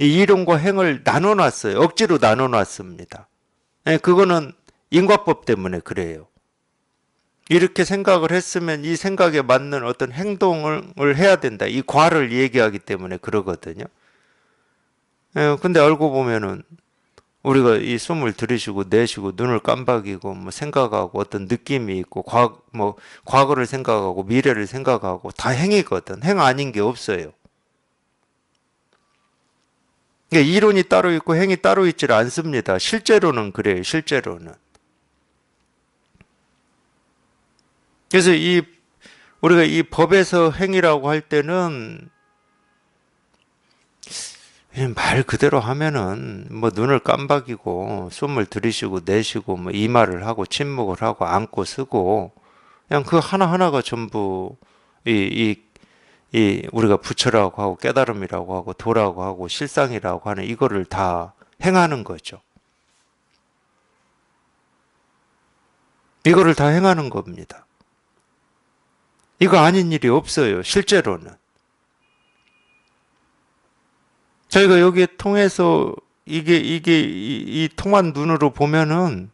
Speaker 1: 이 이론과 행을 나눠놨어요. 억지로 나눠놨습니다. 그거는 인과법 때문에 그래요. 이렇게 생각을 했으면 이 생각에 맞는 어떤 행동을 해야 된다. 이 과를 얘기하기 때문에 그러거든요. 근데 알고 보면은 우리가 이 숨을 들이쉬고 내쉬고 눈을 깜박이고 뭐 생각하고 어떤 느낌이 있고 과거를 생각하고 미래를 생각하고 다 행이거든. 행 아닌 게 없어요. 그러니까 이론이 따로 있고 행이 따로 있질 않습니다. 실제로는 그래요. 실제로는. 그래서 우리가 이 법에서 행이라고 할 때는 말 그대로 하면은 뭐 눈을 깜박이고 숨을 들이쉬고 내쉬고 뭐 이마를 하고 침묵을 하고 안고 쓰고 그냥 그 하나하나가 전부 우리가 부처라고 하고 깨달음이라고 하고 도라고 하고 실상이라고 하는 이거를 다 행하는 거죠. 이거를 다 행하는 겁니다. 이거 아닌 일이 없어요. 실제로는. 저희가 여기에 통해서 이 통한 눈으로 보면은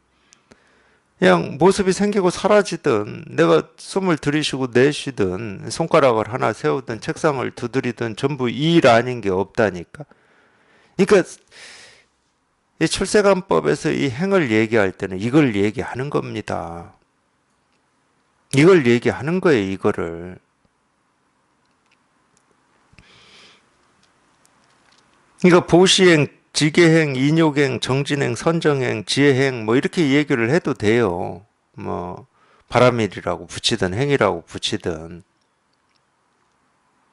Speaker 1: 그냥 모습이 생기고 사라지든 내가 숨을 들이쉬고 내쉬든 손가락을 하나 세우든 책상을 두드리든 전부 이 일 아닌 게 없다니까. 그러니까 이 출세관법에서 이 행을 얘기할 때는 이걸 얘기하는 겁니다. 이걸 얘기하는 거예요, 이거를. 그러니까 보시행, 지계행, 인욕행, 정진행, 선정행, 지혜행 뭐 이렇게 얘기를 해도 돼요. 뭐 바라밀이라고 붙이든 행이라고 붙이든.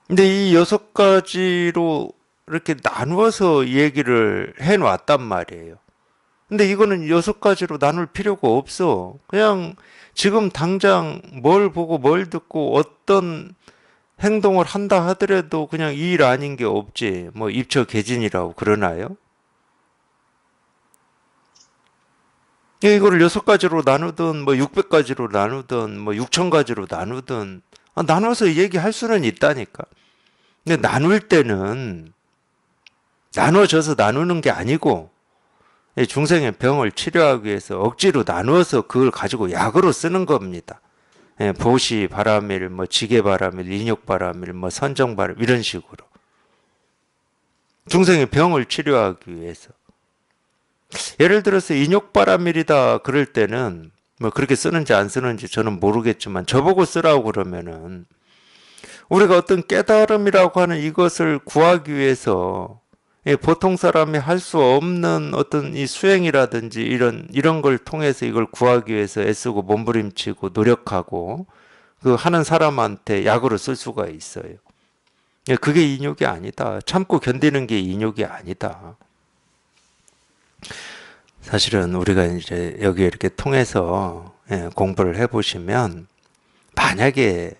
Speaker 1: 근데 이 6가지로 이렇게 나누어서 얘기를 해놨단 말이에요. 근데 이거는 6가지로 나눌 필요가 없어. 그냥 지금 당장 뭘 보고 뭘 듣고 어떤 행동을 한다 하더라도 그냥 이 일 아닌 게 없지. 뭐 입처개진이라고 그러나요? 이거를 6가지로 나누든 뭐 600가지로 나누든 뭐 6000가지로 나누든 나눠서 얘기할 수는 있다니까. 근데 나눌 때는 나눠져서 나누는 게 아니고 중생의 병을 치료하기 위해서 억지로 나누어서 그걸 가지고 약으로 쓰는 겁니다. 보시 바라밀, 뭐 지계 바라밀, 인욕 바라밀, 뭐 선정 바라밀 이런 식으로 중생의 병을 치료하기 위해서. 예를 들어서 인욕 바라밀이다 그럴 때는 뭐 그렇게 쓰는지 안 쓰는지 저는 모르겠지만 저보고 쓰라고 그러면은 우리가 어떤 깨달음이라고 하는 이것을 구하기 위해서 보통 사람이 할 수 없는 어떤 이 수행이라든지 이런 걸 통해서 이걸 구하기 위해서 애쓰고 몸부림치고 노력하고 그 하는 사람한테 약으로 쓸 수가 있어요. 그게 인욕이 아니다. 참고 견디는 게 인욕이 아니다. 사실은 우리가 이제 여기 이렇게 통해서 공부를 해보시면 만약에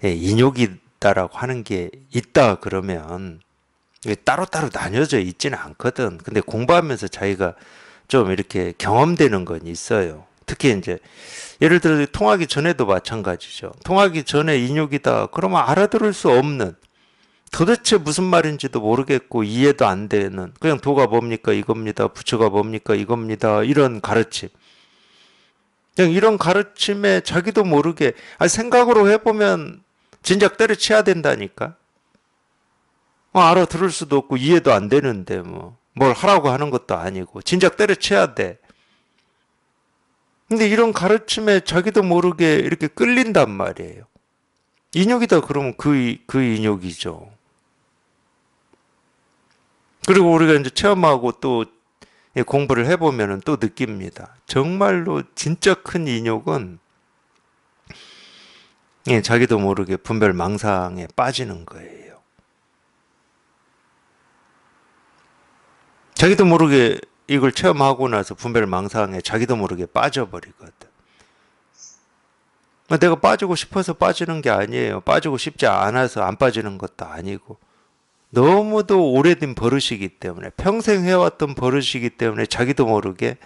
Speaker 1: 인욕이다라고 하는 게 있다 그러면 따로따로 나뉘어져 있지는 않거든. 근데 공부하면서 자기가 좀 이렇게 경험되는 건 있어요. 특히 이제 예를 들어 통하기 전에도 마찬가지죠. 통하기 전에 인욕이다. 그러면 알아들을 수 없는 도대체 무슨 말인지도 모르겠고 이해도 안 되는 그냥 도가 뭡니까 이겁니다. 부처가 뭡니까 이겁니다. 이런 가르침. 그냥 이런 가르침에 자기도 모르게 생각으로 해보면 진작 때려쳐야 된다니까. 알아들을 수도 없고 이해도 안 되는데 뭘 하라고 하는 것도 아니고 진작 때려쳐야 돼. 근데 이런 가르침에 자기도 모르게 이렇게 끌린단 말이에요. 인욕이다 그러면 그 인욕이죠. 그리고 우리가 이제 체험하고 또 공부를 해보면은 또 느낍니다. 정말로 진짜 큰 인욕은 자기도 모르게 분별 망상에 빠지는 거예요. 자기도 모르게 이걸 체험하고 나서 분별 망상에 자기도 모르게 빠져버리거든. 내가 빠지고 싶어서 빠지는 게 아니에요. 빠지고 싶지 않아서 안 빠지는 것도 아니고 너무도 오래된 버릇이기 때문에 평생 해왔던 버릇이기 때문에 자기도 모르게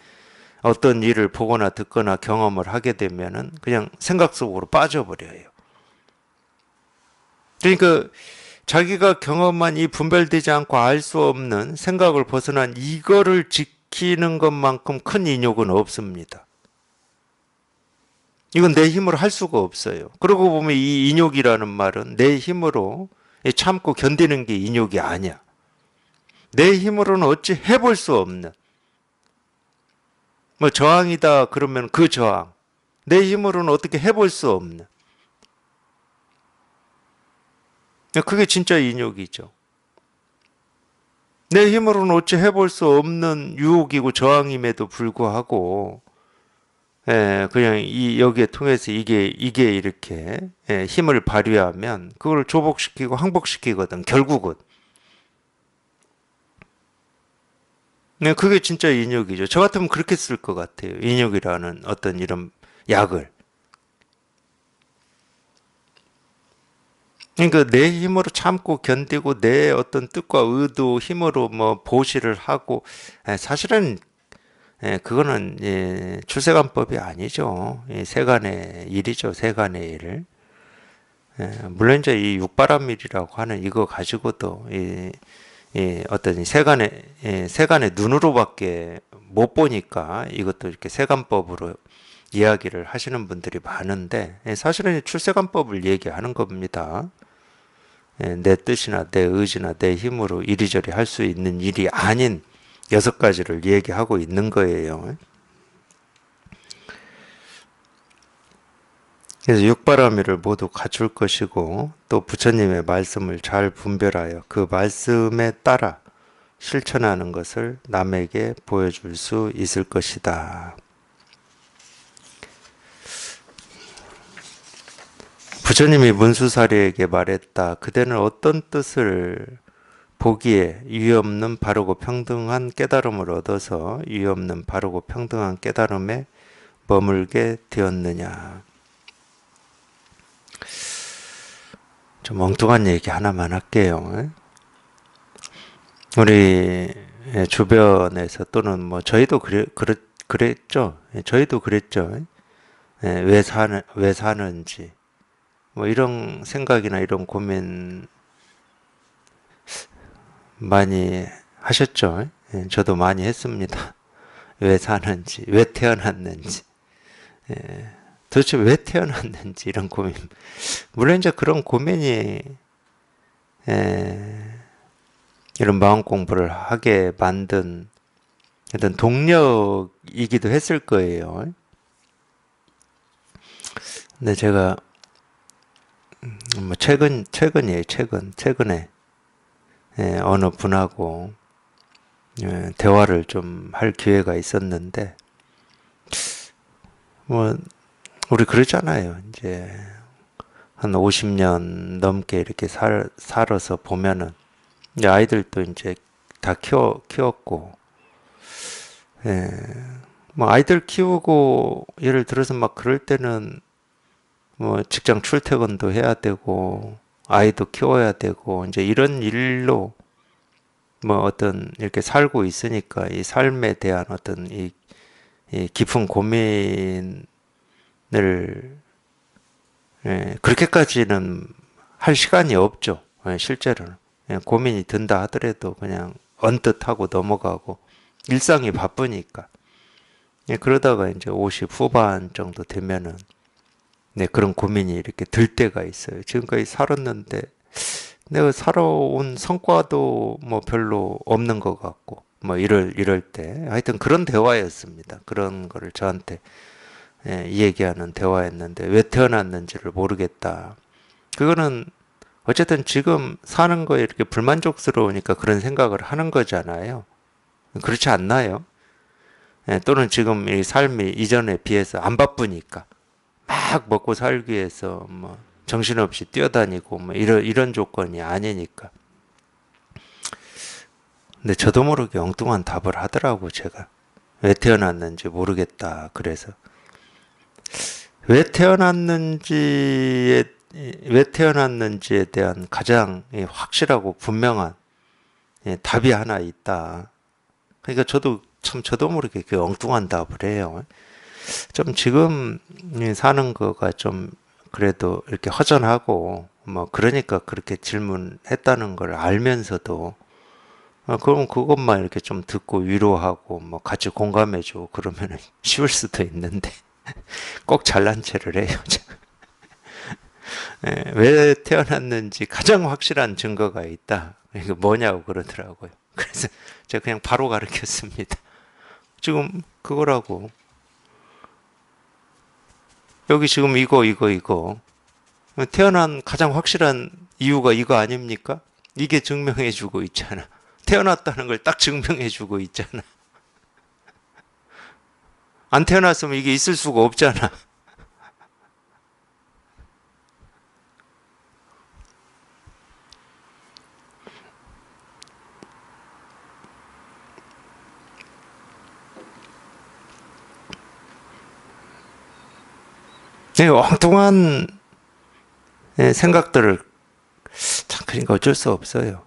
Speaker 1: 어떤 일을 보거나 듣거나 경험을 하게 되면은 그냥 생각 속으로 빠져버려요. 그러니까 자기가 경험한 이 분별되지 않고 알 수 없는 생각을 벗어난 이거를 지키는 것만큼 큰 인욕은 없습니다. 이건 내 힘으로 할 수가 없어요. 그러고 보면 이 인욕이라는 말은 내 힘으로 참고 견디는 게 인욕이 아니야. 내 힘으로는 어찌 해볼 수 없는 저항이다 그러면 그 저항 내 힘으로는 어떻게 해볼 수 없는 그게 진짜 인욕이죠. 내 힘으로는 어찌 해볼 수 없는 유혹이고 저항임에도 불구하고 그냥 여기에 통해서 이게 이렇게 힘을 발휘하면 그걸 조복시키고 항복시키거든 결국은. 그게 진짜 인욕이죠. 저 같으면 그렇게 쓸 것 같아요. 인욕이라는 어떤 이런 약을. 그러니까 내 힘으로 참고 견디고 내 어떤 뜻과 의도 힘으로 보시를 하고 사실은 그거는 출세관법이 아니죠. 세간의 일이죠. 세간의 일. 물론 이제 이 육바람일이라고 하는 이거 가지고도 어떤 세간의 눈으로밖에 못 보니까 이것도 이렇게 세간법으로 이야기를 하시는 분들이 많은데 사실은 출세관법을 얘기하는 겁니다. 내 뜻이나 내 의지나 내 힘으로 이리저리 할 수 있는 일이 아닌 6가지를 얘기하고 있는 거예요. 그래서 육바라밀을 모두 갖출 것이고 또 부처님의 말씀을 잘 분별하여 그 말씀에 따라 실천하는 것을 남에게 보여줄 수 있을 것이다. 부처님이 문수사리에게 말했다. 그대는 어떤 뜻을 보기에 유의 없는 바르고 평등한 깨달음을 얻어서 유의 없는 바르고 평등한 깨달음에 머물게 되었느냐. 좀 엉뚱한 얘기 하나만 할게요. 우리 주변에서 또는 저희도 그랬죠. 저희도 그랬죠. 왜 사는지 이런 생각이나 이런 고민 많이 하셨죠? 저도 많이 했습니다. 왜 사는지, 왜 태어났는지, 도대체 왜 태어났는지 이런 고민. 물론 이제 그런 고민이 이런 마음 공부를 하게 만든 어떤 동력이기도 했을 거예요. 근데 제가 최근에 어느 분하고 대화를 좀 할 기회가 있었는데 우리 그러잖아요. 이제 한 50년 넘게 이렇게 살아서 보면은 이제 아이들도 이제 다 키웠고 아이들 키우고 예를 들어서 막 그럴 때는 직장 출퇴근도 해야 되고 아이도 키워야 되고 이제 이런 일로 어떤 이렇게 살고 있으니까 이 삶에 대한 어떤 이 깊은 고민을 그렇게까지는 할 시간이 없죠. 실제로는 고민이 든다 하더라도 그냥 언뜻 하고 넘어가고 일상이 바쁘니까 그러다가 이제 50 후반 정도 되면은 네, 그런 고민이 이렇게 들 때가 있어요. 지금까지 살았는데 내가 살아온 성과도 뭐 별로 없는 것 같고 뭐 이럴 때 하여튼 그런 대화였습니다. 그런 거를 저한테 얘기하는 대화였는데 왜 태어났는지를 모르겠다. 그거는 어쨌든 지금 사는 거에 이렇게 불만족스러우니까 그런 생각을 하는 거잖아요. 그렇지 않나요? 또는 지금 이 삶이 이전에 비해서 안 바쁘니까 막 먹고 살기 위해서 뭐 정신없이 뛰어다니고 뭐 이런 조건이 아니니까. 근데 저도 모르게 엉뚱한 답을 하더라고 제가. 왜 태어났는지 모르겠다. 그래서 왜 태어났는지에 왜 태어났는지에 대한 가장 확실하고 분명한 답이 하나 있다. 그러니까 저도 모르게 그 엉뚱한 답을 해요. 좀 지금 사는 거가 좀 그래도 이렇게 허전하고 뭐 그러니까 그렇게 질문했다는 걸 알면서도 그럼 그것만 이렇게 좀 듣고 위로하고 뭐 같이 공감해주고 그러면 쉬울 수도 있는데 꼭 잘난 체를 해요. 왜 태어났는지 가장 확실한 증거가 있다. 이거 뭐냐고 그러더라고요. 그래서 제가 그냥 바로 가르쳤습니다. 지금 그거라고. 여기 지금 이거. 태어난 가장 확실한 이유가 이거 아닙니까? 이게 증명해주고 있잖아. 태어났다는 걸 딱 증명해주고 있잖아. 안 태어났으면 이게 있을 수가 없잖아. 네, 엉뚱한 생각들을 참 그러니까 어쩔 수 없어요.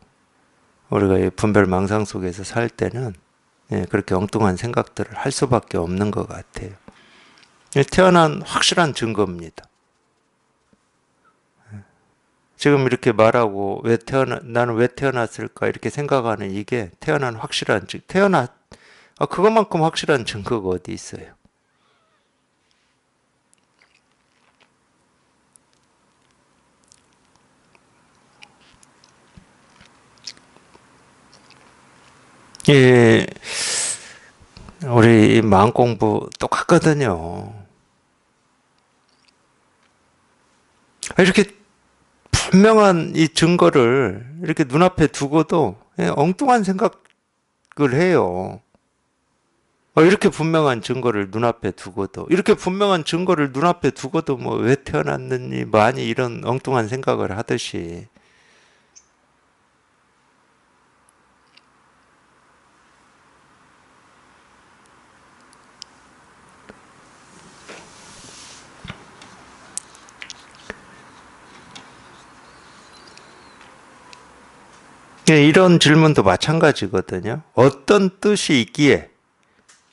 Speaker 1: 우리가 이 분별망상 속에서 살 때는 그렇게 엉뚱한 생각들을 할 수밖에 없는 것 같아요. 태어난 확실한 증거입니다. 지금 이렇게 말하고 나는 왜 태어났을까 이렇게 생각하는 이게 태어난 확실한 그것만큼 확실한 증거가 어디 있어요? 예, 우리 마음 공부 똑같거든요. 이렇게 분명한 이 증거를 이렇게 눈앞에 두고도 엉뚱한 생각을 해요. 이렇게 분명한 증거를 눈앞에 두고도 이렇게 분명한 증거를 눈앞에 두고도 뭐 왜 태어났느니 많이 이런 엉뚱한 생각을 하듯이 이런 질문도 마찬가지거든요. 어떤 뜻이 있기에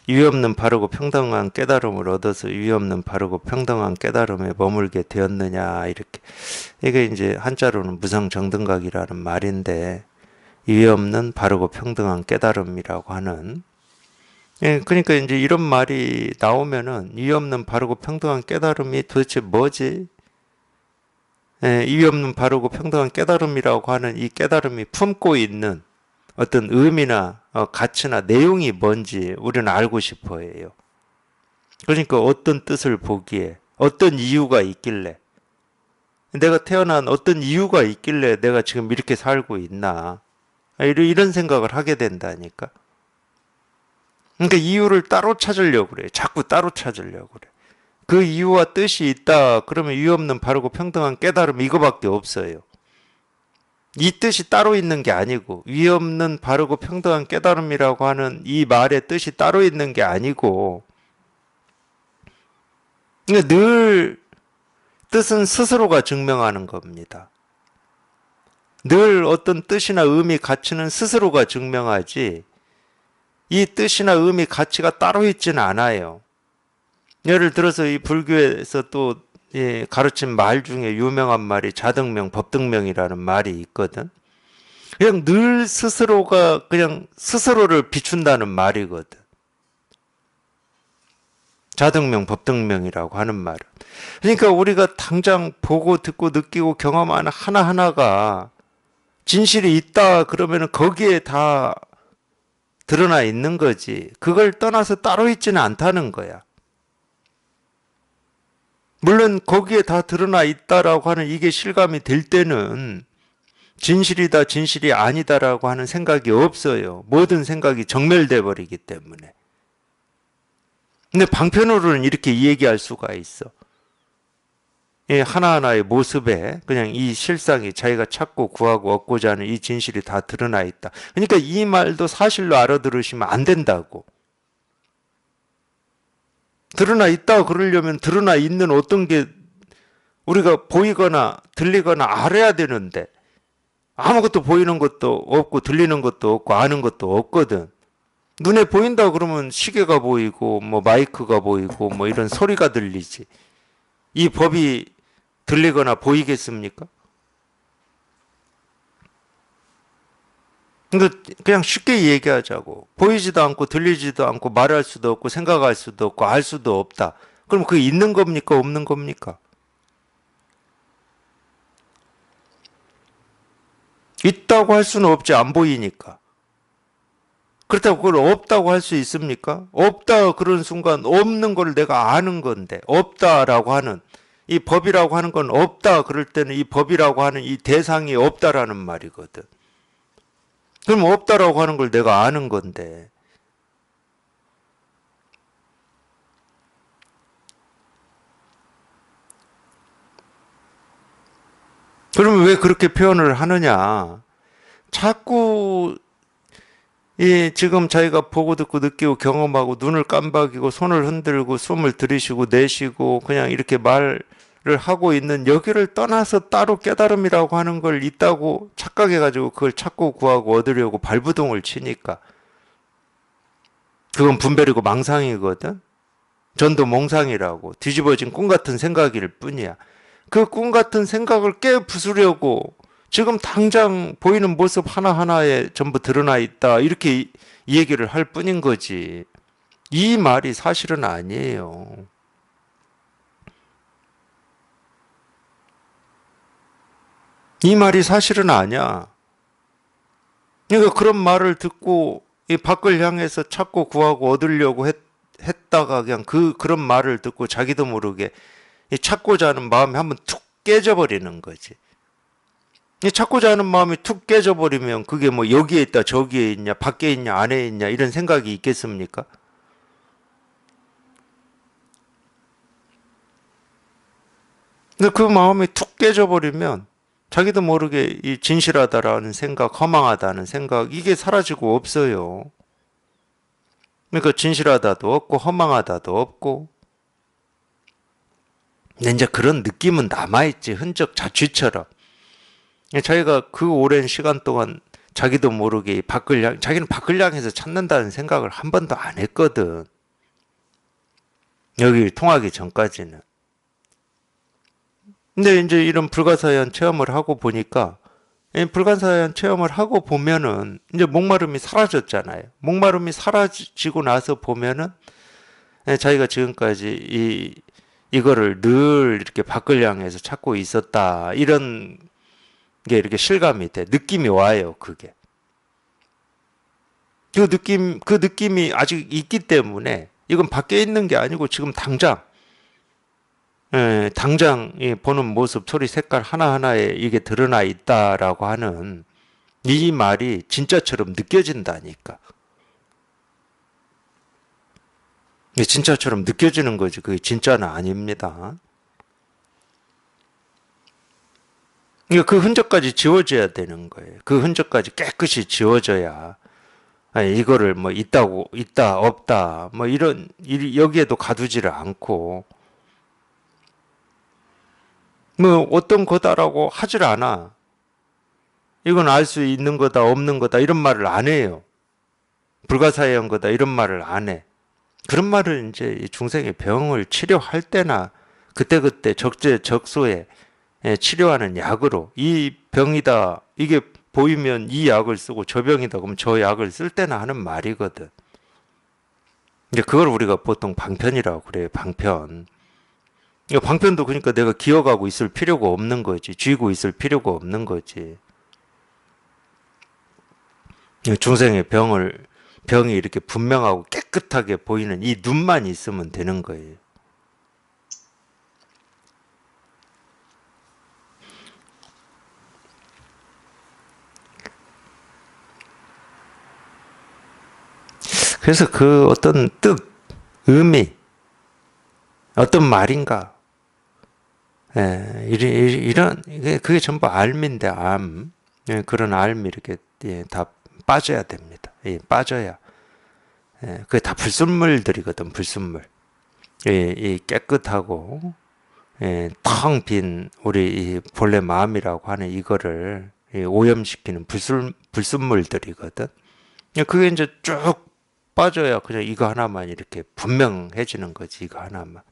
Speaker 1: 유의 없는 바르고 평등한 깨달음을 얻어서 유의 없는 바르고 평등한 깨달음에 머물게 되었느냐 이렇게 이게 이제 한자로는 무상정등각이라는 말인데 유의 없는 바르고 평등한 깨달음이라고 하는 그러니까 이제 이런 말이 나오면은 유의 없는 바르고 평등한 깨달음이 도대체 뭐지? 유의 없는 바르고 평등한 깨달음이라고 하는 이 깨달음이 품고 있는 어떤 의미나 가치나 내용이 뭔지 우리는 알고 싶어 해요. 그러니까 어떤 뜻을 보기에 어떤 이유가 있길래 내가 태어난 어떤 이유가 있길래 내가 지금 이렇게 살고 있나 이런 생각을 하게 된다니까. 그러니까 이유를 따로 찾으려고 그래. 자꾸 따로 찾으려고 그래. 그 이유와 뜻이 있다. 그러면 이유 없는 바르고 평등한 깨달음 이거밖에 없어요. 이 뜻이 따로 있는 게 아니고 위 없는 바르고 평등한 깨달음이라고 하는 이 말의 뜻이 따로 있는 게 아니고 그러니까 늘 뜻은 스스로가 증명하는 겁니다. 늘 어떤 뜻이나 의미, 가치는 스스로가 증명하지 이 뜻이나 의미, 가치가 따로 있지는 않아요. 예를 들어서 이 불교에서 또 가르친 말 중에 유명한 말이 자등명, 법등명이라는 말이 있거든. 그냥 늘 스스로가 그냥 스스로를 비춘다는 말이거든. 자등명, 법등명이라고 하는 말은. 그러니까 우리가 당장 보고 듣고 느끼고 경험하는 하나하나가 진실이 있다 그러면은 거기에 다 드러나 있는 거지. 그걸 떠나서 따로 있지는 않다는 거야. 물론 거기에 다 드러나 있다라고 하는 이게 실감이 될 때는 진실이다, 진실이 아니다라고 하는 생각이 없어요. 모든 생각이 정멸돼 버리기 때문에. 근데 방편으로는 이렇게 얘기할 수가 있어. 이 하나하나의 모습에 그냥 이 실상이 자기가 찾고 구하고 얻고자 하는 이 진실이 다 드러나 있다. 그러니까 이 말도 사실로 알아들으시면 안 된다고. 드러나 있다 그러려면 드러나 있는 어떤 게 우리가 보이거나 들리거나 알아야 되는데 아무것도 보이는 것도 없고 들리는 것도 없고 아는 것도 없거든. 눈에 보인다 그러면 시계가 보이고 뭐 마이크가 보이고 뭐 이런 소리가 들리지. 이 법이 들리거나 보이겠습니까? 그러니까 그냥 쉽게 얘기하자고. 보이지도 않고 들리지도 않고 말할 수도 없고 생각할 수도 없고 알 수도 없다. 그럼 그게 있는 겁니까? 없는 겁니까? 있다고 할 수는 없지. 안 보이니까. 그렇다고 그걸 없다고 할 수 있습니까? 없다 그런 순간 없는 걸 내가 아는 건데 없다라고 하는 이 법이라고 하는 건 없다 그럴 때는 이 법이라고 하는 이 대상이 없다라는 말이거든. 그럼 없다라고 하는 걸 내가 아는 건데 그러면 왜 그렇게 표현을 하느냐? 자꾸 이 지금 자기가 보고 듣고 느끼고 경험하고 눈을 깜박이고 손을 흔들고 숨을 들이쉬고 내쉬고 그냥 이렇게 말을 하고 있는 여기를 떠나서 따로 깨달음이라고 하는 걸 있다고 착각해가지고 그걸 찾고 구하고 얻으려고 발부동을 치니까 그건 분별이고 망상이거든. 전도몽상이라고 뒤집어진 꿈 같은 생각일 뿐이야. 그 꿈 같은 생각을 깨 부수려고 지금 당장 보이는 모습 하나하나에 전부 드러나 있다. 이렇게 이 얘기를 할 뿐인 거지. 이 말이 사실은 아니에요. 이 말이 사실은 아니야. 그러니까 그런 말을 듣고 이 밖을 향해서 찾고 구하고 얻으려고 했다가 그냥 그런 말을 듣고 자기도 모르게 이 찾고자 하는 마음이 한번 툭 깨져버리는 거지. 이 찾고자 하는 마음이 툭 깨져버리면 그게 뭐 여기에 있다 저기에 있냐 밖에 있냐 안에 있냐 이런 생각이 있겠습니까? 근데 그 마음이 툭 깨져버리면 자기도 모르게 이 진실하다라는 생각, 허망하다는 생각 이게 사라지고 없어요. 그러니까 진실하다도 없고 허망하다도 없고 근데 이제 그런 느낌은 남아있지. 흔적 자취처럼. 자기가 그 오랜 시간 동안 자기도 모르게 자기는 밖을 향해서 찾는다는 생각을 한 번도 안 했거든. 여기 통하기 전까지는. 근데 이제 이런 불가사의한 체험을 하고 보니까 불가사의한 체험을 하고 보면은 이제 목마름이 사라졌잖아요. 목마름이 사라지고 나서 보면은 자기가 지금까지 이거를 늘 이렇게 밖을 향해서 찾고 있었다. 이런 게 이렇게 실감이 돼. 느낌이 와요, 그게. 그 느낌이 아직 있기 때문에 이건 밖에 있는 게 아니고 지금 당장 보는 모습, 소리, 색깔 하나하나에 이게 드러나 있다라고 하는 이 말이 진짜처럼 느껴진다니까. 진짜처럼 느껴지는 거지. 그게 진짜는 아닙니다. 그러니까 그 흔적까지 지워져야 되는 거예요. 그 흔적까지 깨끗이 지워져야 이거를 뭐 있다, 없다, 뭐 여기에도 가두지를 않고 뭐 어떤 거다라고 하질 않아. 이건 알 수 있는 거다, 없는 거다 이런 말을 안 해요. 불가사의한 거다 이런 말을 안 해. 그런 말을 이제 중생의 병을 치료할 때나 그때그때 적재적소에 치료하는 약으로 이 병이다 이게 보이면 이 약을 쓰고 저 병이다 그러면 저 약을 쓸 때나 하는 말이거든. 이제 그걸 우리가 보통 방편이라고 그래요. 방편. 이거 방편도 그러니까 내가 기억하고 있을 필요가 없는 거지. 쥐고 있을 필요가 없는 거지. 중생의 병이 이렇게 분명하고 깨끗하게 보이는 이 눈만 있으면 되는 거예요. 그래서 그 어떤 뜻, 의미, 어떤 말인가, 이런, 그게 전부 알미인데, 암. 그런 알미 이렇게, 다 빠져야 됩니다. 빠져야. 그게 다 불순물들이거든, 불순물. 이 깨끗하고, 텅 빈 우리 이 본래 마음이라고 하는 이거를 오염시키는 불순물들이거든. 그게 이제 쭉 빠져야 그냥 이거 하나만 이렇게 분명해지는 거지, 이거 하나만.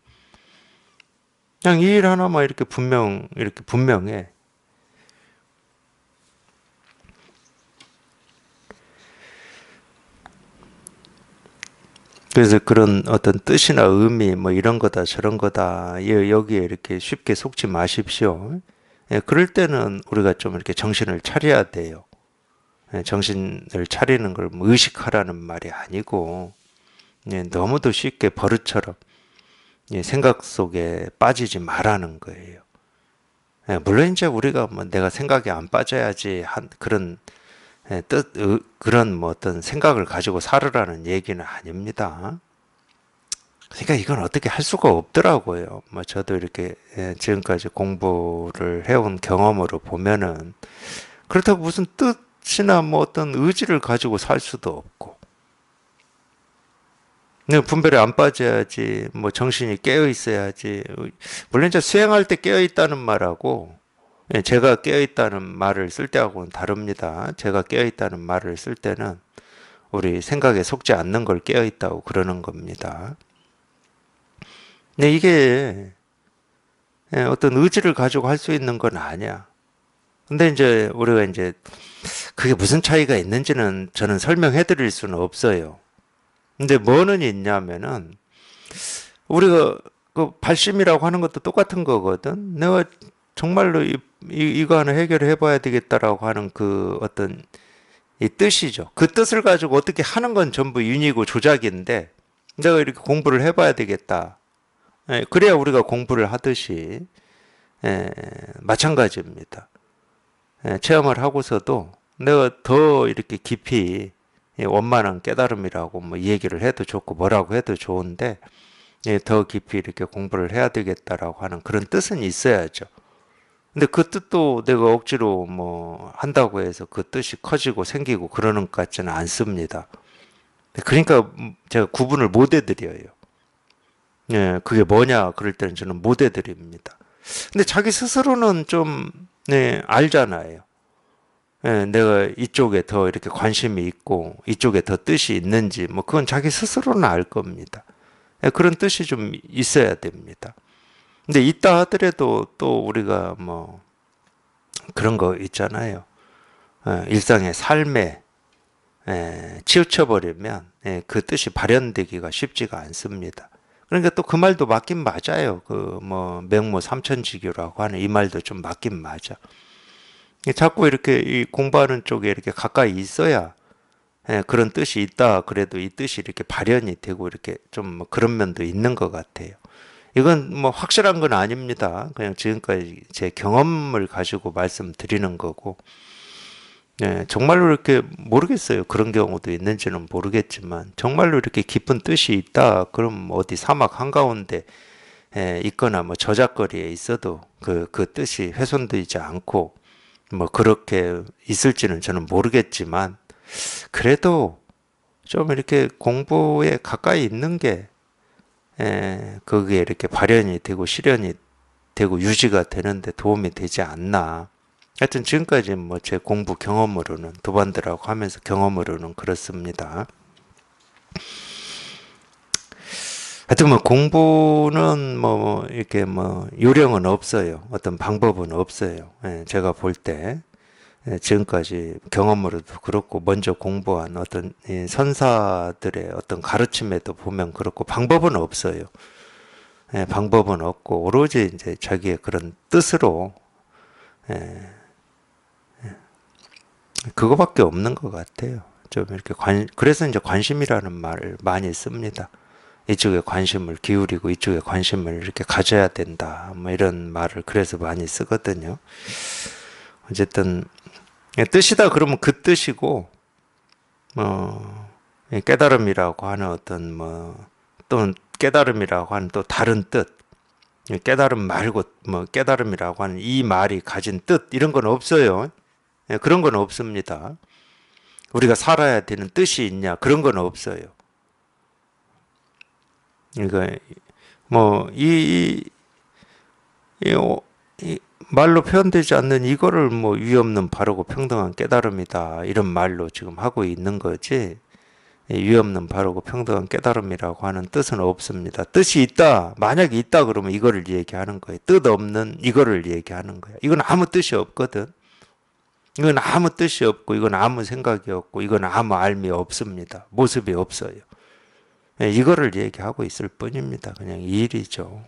Speaker 1: 그냥 이 일 하나만 이렇게 분명해. 그래서 그런 어떤 뜻이나 의미 뭐 이런 거다 저런 거다 여기에 이렇게 쉽게 속지 마십시오. 그럴 때는 우리가 좀 이렇게 정신을 차려야 돼요. 정신을 차리는 걸뭐 의식하라는 말이 아니고 너무도 쉽게 버릇처럼 생각 속에 빠지지 말라는 거예요. 물론 이제 우리가 뭐 내가 생각에 안 빠져야지 한 그런 그런 뭐 어떤 생각을 가지고 살으라는 얘기는 아닙니다. 그러니까 이건 어떻게 할 수가 없더라고요. 뭐 저도 이렇게 지금까지 공부를 해온 경험으로 보면은 그렇다고 무슨 뜻이나 뭐 어떤 의지를 가지고 살 수도 없고 분별에 안 빠져야지 뭐 정신이 깨어 있어야지. 물론 이제 수행할 때 깨어 있다는 말하고 제가 깨어 있다는 말을 쓸 때하고는 다릅니다. 제가 깨어 있다는 말을 쓸 때는 우리 생각에 속지 않는 걸 깨어 있다고 그러는 겁니다. 근데 이게 어떤 의지를 가지고 할 수 있는 건 아니야. 근데 이제 우리가 이제 그게 무슨 차이가 있는지는 저는 설명해 드릴 수는 없어요. 근데 뭐는 있냐면은 우리가 그 발심이라고 하는 것도 똑같은 거거든. 내가 정말로 이거 하나 해결해 봐야 되겠다라고 하는 그 어떤 이 뜻이죠. 그 뜻을 가지고 어떻게 하는 건 전부 윤이고 조작인데 내가 이렇게 공부를 해 봐야 되겠다. 그래야 우리가 공부를 하듯이 마찬가지입니다. 체험을 하고서도 내가 더 이렇게 깊이 원만한 깨달음이라고 뭐 얘기를 해도 좋고 뭐라고 해도 좋은데 더 깊이 이렇게 공부를 해야 되겠다라고 하는 그런 뜻은 있어야죠. 근데 그 뜻도 내가 억지로 뭐 한다고 해서 그 뜻이 커지고 생기고 그러는 것 같지는 않습니다. 그러니까 제가 구분을 못 해드려요. 그게 뭐냐 그럴 때는 저는 못 해드립니다. 근데 자기 스스로는 좀 알잖아요. 내가 이쪽에 더 이렇게 관심이 있고 이쪽에 더 뜻이 있는지 뭐 그건 자기 스스로는 알 겁니다. 그런 뜻이 좀 있어야 됩니다. 근데 있다 하더라도 또 우리가 뭐 그런 거 있잖아요. 일상의 삶에 치우쳐 버리면 그 뜻이 발현되기가 쉽지가 않습니다. 그러니까 또 그 말도 맞긴 맞아요. 그 뭐 명모 삼천지교라고 하는 이 말도 좀 맞긴 맞아. 자꾸 이렇게 이 공부하는 쪽에 이렇게 가까이 있어야 그런 뜻이 있다 그래도 이 뜻이 이렇게 발현이 되고 이렇게 좀뭐 그런 면도 있는 것 같아요. 이건 뭐 확실한 건 아닙니다. 그냥 지금까지 제 경험을 가지고 말씀드리는 거고, 정말로 이렇게 모르겠어요. 그런 경우도 있는지는 모르겠지만, 정말로 이렇게 깊은 뜻이 있다. 그럼 어디 사막 한가운데 있거나 뭐 저작거리에 있어도 그 뜻이 훼손되지 않고, 뭐 그렇게 있을지는 저는 모르겠지만, 그래도 좀 이렇게 공부에 가까이 있는 게 그게 이렇게 발현이 되고 실현이 되고 유지가 되는데 도움이 되지 않나. 하여튼 지금까지 뭐 제 공부 경험으로는 도반들하고 하면서 경험으로는 그렇습니다. 하여튼 뭐 공부는 뭐 이렇게 뭐 요령은 없어요. 어떤 방법은 없어요. 제가 볼 때. 지금까지 경험으로도 그렇고 먼저 공부한 어떤 선사들의 어떤 가르침에도 보면 그렇고 방법은 없어요. 방법은 없고 오로지 이제 자기의 그런 뜻으로 그거밖에 없는 것 같아요. 좀 이렇게 그래서 이제 관심이라는 말을 많이 씁니다. 이쪽에 관심을 기울이고 이쪽에 관심을 이렇게 가져야 된다. 뭐 이런 말을 그래서 많이 쓰거든요. 어쨌든 뜻이다 그러면 그 뜻이고 깨달음이라고 하는 어떤 또는 깨달음이라고 하는 또 다른 뜻, 깨달음 말고 깨달음이라고 하는 이 말이 가진 뜻 이런 건 없어요. 그런 건 없습니다. 우리가 살아야 되는 뜻이 있냐 그런 건 없어요. 그러니까 이 말로 표현되지 않는 이거를 위 없는 바르고 평등한 깨달음이다 이런 말로 지금 하고 있는 거지. 위 없는 바르고 평등한 깨달음이라고 하는 뜻은 없습니다. 뜻이 있다. 만약에 있다 그러면 이거를 얘기하는 거예요. 뜻 없는 이거를 얘기하는 거예요. 이건 아무 뜻이 없거든. 이건 아무 뜻이 없고 이건 아무 생각이 없고 이건 아무 알미 없습니다. 모습이 없어요. 이거를 얘기하고 있을 뿐입니다. 그냥 이 일이죠.